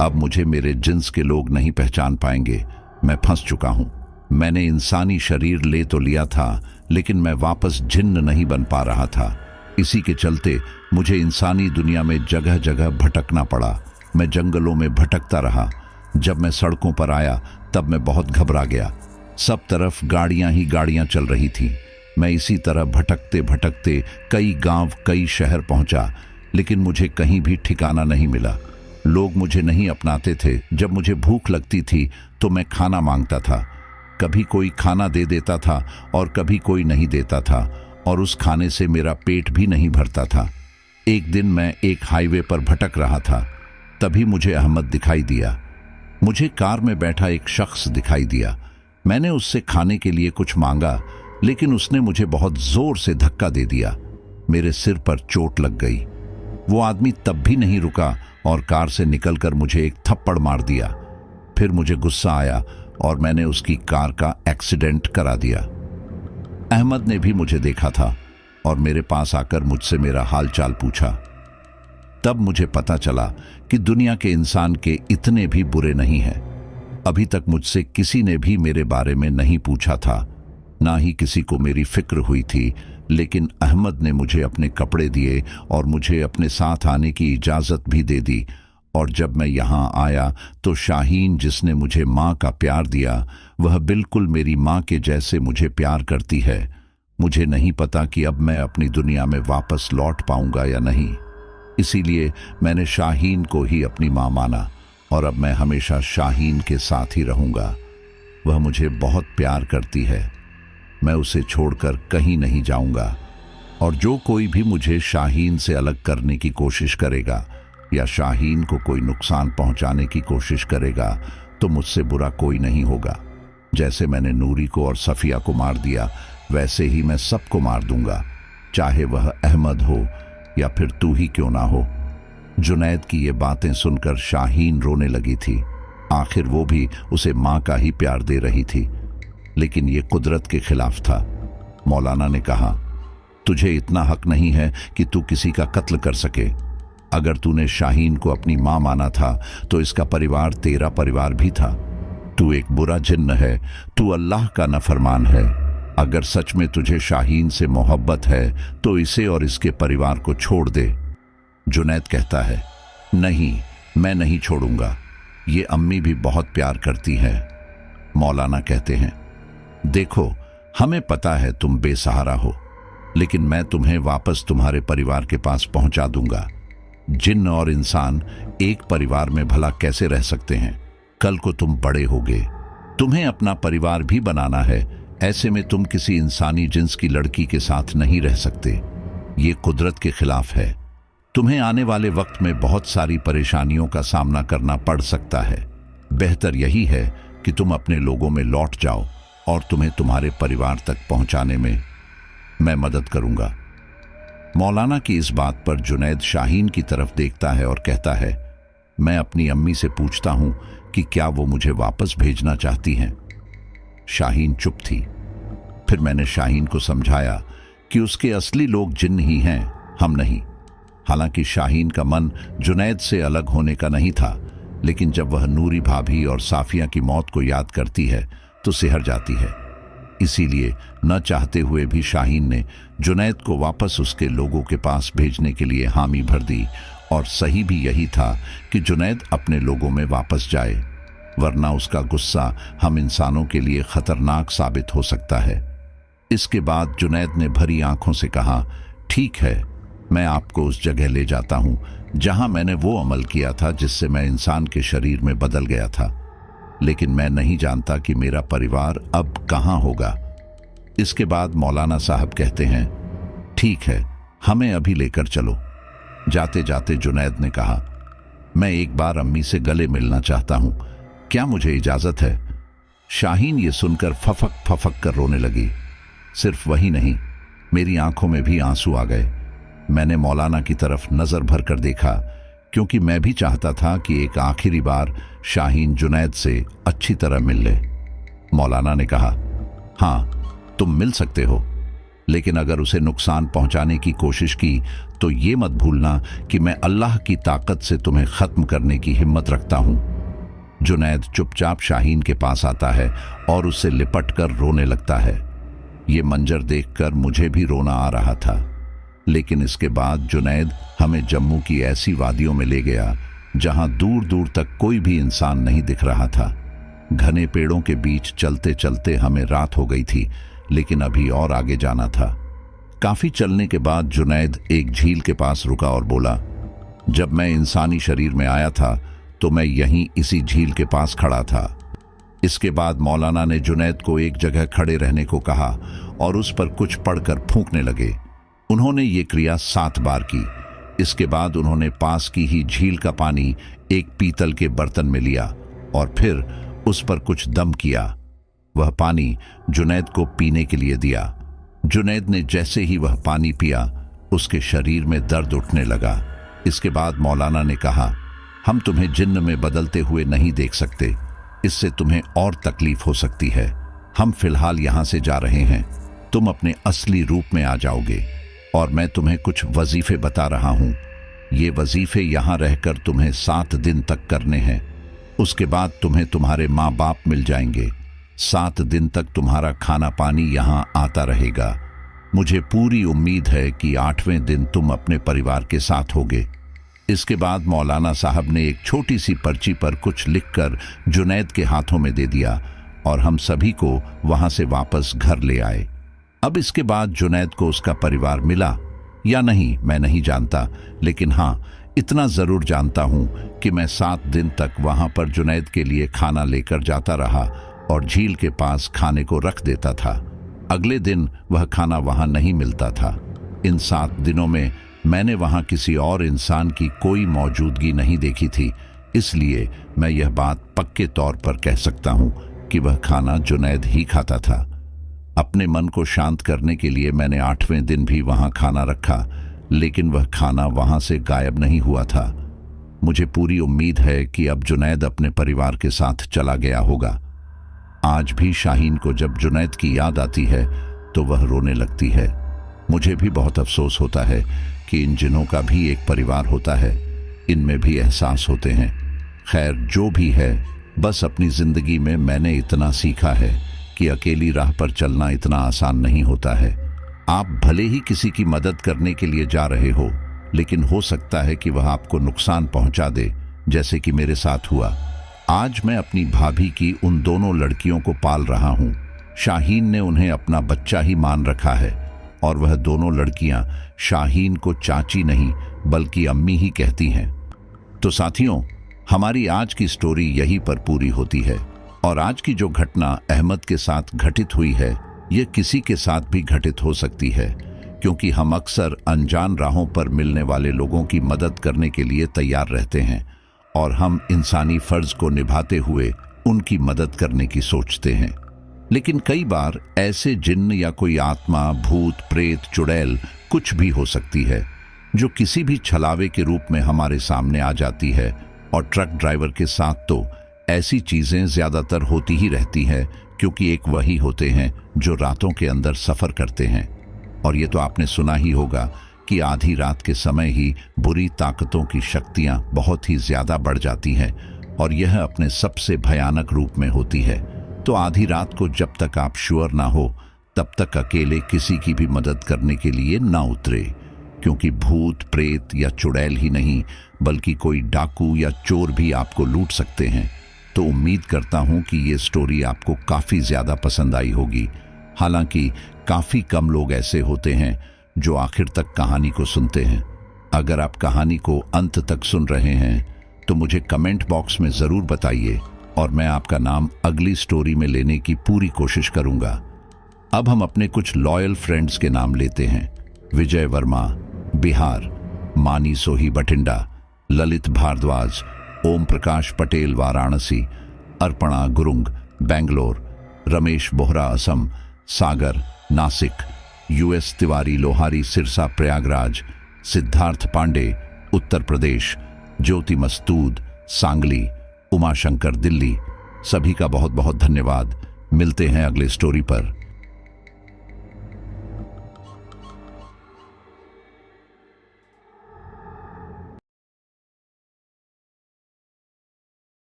अब मुझे मेरे जिन्स के लोग नहीं पहचान पाएंगे। मैं फंस चुका हूं। मैंने इंसानी शरीर ले तो लिया था, लेकिन मैं वापस जिन्न नहीं बन पा रहा था। इसी के चलते मुझे इंसानी दुनिया में जगह जगह भटकना पड़ा। मैं जंगलों में भटकता रहा। जब मैं सड़कों पर आया तब मैं बहुत घबरा गया। सब तरफ गाड़ियां ही गाड़ियां चल रही थी। मैं इसी तरह भटकते भटकते कई गांव, कई शहर पहुंचा, लेकिन मुझे कहीं भी ठिकाना नहीं मिला। लोग मुझे नहीं अपनाते थे। जब मुझे भूख लगती थी तो मैं खाना मांगता था। कभी कोई खाना दे देता था और कभी कोई नहीं देता था, और उस खाने से मेरा पेट भी नहीं भरता था। एक दिन मैं एक हाईवे पर भटक रहा था, तभी मुझे अहमद दिखाई दिया। मुझे कार में बैठा एक शख्स दिखाई दिया। मैंने उससे खाने के लिए कुछ मांगा, लेकिन उसने मुझे बहुत जोर से धक्का दे दिया। मेरे सिर पर चोट लग गई। वो आदमी तब भी नहीं रुका और कार से निकलकर मुझे एक थप्पड़ मार दिया। फिर मुझे गुस्सा आया और मैंने उसकी कार का एक्सीडेंट करा दिया। अहमद ने भी मुझे देखा था और मेरे पास आकर मुझसे मेरा हालचाल पूछा। तब मुझे पता चला कि दुनिया के इंसान के इतने भी बुरे नहीं हैं। अभी तक मुझसे किसी ने भी मेरे बारे में नहीं पूछा था, ना ही किसी को मेरी फिक्र हुई थी, लेकिन अहमद ने मुझे अपने कपड़े दिए और मुझे अपने साथ आने की इजाज़त भी दे दी। और जब मैं यहाँ आया तो शाहीन, जिसने मुझे माँ का प्यार दिया, वह बिल्कुल मेरी माँ के जैसे मुझे प्यार करती है। मुझे नहीं पता कि अब मैं अपनी दुनिया में वापस लौट पाऊंगा या नहीं। इसीलिए मैंने शाहीन को ही अपनी माँ माना और अब मैं हमेशा शाहीन के साथ ही रहूंगा। वह मुझे बहुत प्यार करती है। मैं उसे छोड़कर कहीं नहीं जाऊंगा, और जो कोई भी मुझे शाहीन से अलग करने की कोशिश करेगा या शाहीन को कोई नुकसान पहुंचाने की कोशिश करेगा तो मुझसे बुरा कोई नहीं होगा। जैसे मैंने नूरी को और सफिया को मार दिया, वैसे ही मैं सबको मार दूंगा, चाहे वह अहमद हो या फिर तू ही क्यों ना हो। जुनैद की ये बातें सुनकर शाहीन रोने लगी थी। आखिर वो भी उसे माँ का ही प्यार दे रही थी, लेकिन ये कुदरत के खिलाफ था। मौलाना ने कहा, तुझे इतना हक नहीं है कि तू किसी का कत्ल कर सके। अगर तूने शाहीन को अपनी माँ माना था तो इसका परिवार तेरा परिवार भी था। तू एक बुरा जिन्न है, तू अल्लाह का नाफरमान है। अगर सच में तुझे शाहीन से मोहब्बत है तो इसे और इसके परिवार को छोड़ दे। जुनैद कहता है, नहीं, मैं नहीं छोड़ूंगा, ये अम्मी भी बहुत प्यार करती है। मौलाना कहते हैं, देखो, हमें पता है तुम बेसहारा हो, लेकिन मैं तुम्हें वापस तुम्हारे परिवार के पास पहुंचा दूंगा। जिन्न और इंसान एक परिवार में भला कैसे रह सकते हैं? कल को तुम बड़े होगे, तुम्हें अपना परिवार भी बनाना है। ऐसे में तुम किसी इंसानी जिन्स की लड़की के साथ नहीं रह सकते। ये कुदरत के खिलाफ है। तुम्हें आने वाले वक्त में बहुत सारी परेशानियों का सामना करना पड़ सकता है। बेहतर यही है कि तुम अपने लोगों में लौट जाओ और तुम्हें तुम्हारे परिवार तक पहुंचाने में मैं मदद करूंगा। मौलाना की इस बात पर जुनैद शाहीन की तरफ देखता है और कहता है, मैं अपनी अम्मी से पूछता हूं कि क्या वो मुझे वापस भेजना चाहती हैं। शाहीन चुप थी। फिर मैंने शाहीन को समझाया कि उसके असली लोग जिन्न ही हैं, हम नहीं। हालांकि शाहीन का मन जुनैद से अलग होने का नहीं था, लेकिन जब वह नूरी भाभी और साफिया की मौत को याद करती है तो सिहर जाती है। इसीलिए न चाहते हुए भी शाहीन ने जुनैद को वापस उसके लोगों के पास भेजने के लिए हामी भर दी, और सही भी यही था कि जुनैद अपने लोगों में वापस जाए, वरना उसका गुस्सा हम इंसानों के लिए खतरनाक साबित हो सकता है। इसके बाद जुनैद ने भरी आंखों से कहा, ठीक है, मैं आपको उस जगह ले जाता हूं जहां मैंने वो अमल किया था जिससे मैं इंसान के शरीर में बदल गया था, लेकिन मैं नहीं जानता कि मेरा परिवार अब कहां होगा। इसके बाद मौलाना साहब कहते हैं, ठीक है, हमें अभी लेकर चलो। जाते जाते जुनैद ने कहा, मैं एक बार अम्मी से गले मिलना चाहता हूं, क्या मुझे इजाजत है? शाहीन ये सुनकर फफक फफक कर रोने लगी। सिर्फ वही नहीं, मेरी आंखों में भी आंसू आ गए। मैंने मौलाना की तरफ नजर भर कर देखा, क्योंकि मैं भी चाहता था कि एक आखिरी बार शाहीन जुनैद से अच्छी तरह मिल ले। मौलाना ने कहा, हाँ तुम मिल सकते हो, लेकिन अगर उसे नुकसान पहुंचाने की कोशिश की तो ये मत भूलना कि मैं अल्लाह की ताकत से तुम्हें खत्म करने की हिम्मत रखता हूं। जुनैद चुपचाप शाहीन के पास आता है और उससे लिपट कर रोने लगता है। ये मंजर देखकर मुझे भी रोना आ रहा था। लेकिन इसके बाद जुनैद हमें जम्मू की ऐसी वादियों में ले गया जहां दूर दूर तक कोई भी इंसान नहीं दिख रहा था। घने पेड़ों के बीच चलते चलते हमें रात हो गई थी, लेकिन अभी और आगे जाना था। काफी चलने के बाद जुनैद एक झील के पास रुका और बोला, जब मैं इंसानी शरीर में आया था तो मैं यहीं इसी झील के पास खड़ा था। इसके बाद मौलाना ने जुनैद को एक जगह खड़े रहने को कहा और उस पर कुछ पढ़कर फूंकने लगे। उन्होंने ये क्रिया 7 बार की। इसके बाद उन्होंने पास की ही झील का पानी एक पीतल के बर्तन में लिया और फिर उस पर कुछ दम किया। वह पानी जुनैद को पीने के लिए दिया। जुनैद ने जैसे ही वह पानी पिया, उसके शरीर में दर्द उठने लगा। इसके बाद मौलाना ने कहा, हम तुम्हें जिन्न में बदलते हुए नहीं देख सकते, इससे तुम्हें और तकलीफ हो सकती है। हम फिलहाल यहां से जा रहे हैं, तुम अपने असली रूप में आ जाओगे और मैं तुम्हें कुछ वजीफे बता रहा हूं। ये वजीफे यहां रहकर तुम्हें 7 दिन तक करने हैं। उसके बाद तुम्हें तुम्हारे माँ बाप मिल जाएंगे। 7 दिन तक तुम्हारा खाना पानी यहां आता रहेगा। मुझे पूरी उम्मीद है कि 8वें दिन तुम अपने परिवार के साथ होगे। इसके बाद मौलाना साहब ने एक छोटी सी पर्ची पर कुछ लिखकर जुनैद के हाथों में दे दिया और हम सभी को वहां से वापस घर ले आए। अब इसके बाद जुनैद को उसका परिवार मिला या नहीं मैं नहीं जानता, लेकिन हाँ इतना जरूर जानता हूं कि मैं 7 दिन तक वहां पर जुनैद के लिए खाना लेकर जाता रहा और झील के पास खाने को रख देता था। अगले दिन वह खाना वहां नहीं मिलता था। इन 7 दिनों में मैंने वहां किसी और इंसान की कोई मौजूदगी नहीं देखी थी, इसलिए मैं यह बात पक्के तौर पर कह सकता हूं कि वह खाना जुनैद ही खाता था। अपने मन को शांत करने के लिए मैंने 8वें दिन भी वहां खाना रखा, लेकिन वह खाना वहां से गायब नहीं हुआ था। मुझे पूरी उम्मीद है कि अब जुनैद अपने परिवार के साथ चला गया होगा। आज भी शाहीन को जब जुनैद की याद आती है तो वह रोने लगती है। मुझे भी बहुत अफसोस होता है कि इन जिनों का भी एक परिवार होता है, इनमें भी एहसास होते हैं। खैर जो भी है, बस अपनी जिंदगी में मैंने इतना सीखा है कि अकेली राह पर चलना इतना आसान नहीं होता है। आप भले ही किसी की मदद करने के लिए जा रहे हो, लेकिन हो सकता है कि वह आपको नुकसान पहुंचा दे, जैसे कि मेरे साथ हुआ। आज मैं अपनी भाभी की उन दोनों लड़कियों को पाल रहा हूं। शाहीन ने उन्हें अपना बच्चा ही मान रखा है और वह दोनों लड़कियां शाहीन को चाची नहीं बल्कि अम्मी ही कहती हैं। तो साथियों, हमारी आज की स्टोरी यहीं पर पूरी होती है और आज की जो घटना अहमद के साथ घटित हुई है, ये किसी के साथ भी घटित हो सकती है, क्योंकि हम अक्सर अनजान राहों पर मिलने वाले लोगों की मदद करने के लिए तैयार रहते हैं और हम इंसानी फर्ज को निभाते हुए उनकी मदद करने की सोचते हैं। लेकिन कई बार ऐसे जिन्न या कोई आत्मा, भूत, प्रेत, चुड़ैल कुछ भी हो सकती है जो किसी भी छलावे के रूप में हमारे सामने आ जाती है। और ट्रक ड्राइवर के साथ तो ऐसी चीजें ज्यादातर होती ही रहती हैं, क्योंकि एक वही होते हैं जो रातों के अंदर सफर करते हैं। और ये तो आपने सुना ही होगा कि आधी रात के समय ही बुरी ताकतों की शक्तियां बहुत ही ज्यादा बढ़ जाती हैं और यह अपने सबसे भयानक रूप में होती है। तो आधी रात को जब तक आप श्योर ना हो, तब तक अकेले किसी की भी मदद करने के लिए ना उतरे, क्योंकि भूत, प्रेत या चुड़ैल ही नहीं बल्कि कोई डाकू या चोर भी आपको लूट सकते हैं। तो उम्मीद करता हूं कि ये स्टोरी आपको काफ़ी ज़्यादा पसंद आई होगी। हालांकि काफ़ी कम लोग ऐसे होते हैं जो आखिर तक कहानी को सुनते हैं। अगर आप कहानी को अंत तक सुन रहे हैं तो मुझे कमेंट बॉक्स में ज़रूर बताइए और मैं आपका नाम अगली स्टोरी में लेने की पूरी कोशिश करूंगा। अब हम अपने कुछ लॉयल फ्रेंड्स के नाम लेते हैं। विजय वर्मा, बिहार। मानी सोही, बठिंडा। ललित भारद्वाज, ओम प्रकाश पटेल, वाराणसी। अर्पणा गुरुंग, बेंगलोर। रमेश बोहरा, असम। सागर, नासिक। यूएस तिवारी लोहारी, सिरसा, प्रयागराज। सिद्धार्थ पांडे, उत्तर प्रदेश। ज्योति मस्तूद, सांगली। उमाशंकर, दिल्ली। सभी का बहुत बहुत धन्यवाद। मिलते हैं अगले स्टोरी पर।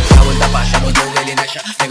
La vuelta pa' allá, no tengo que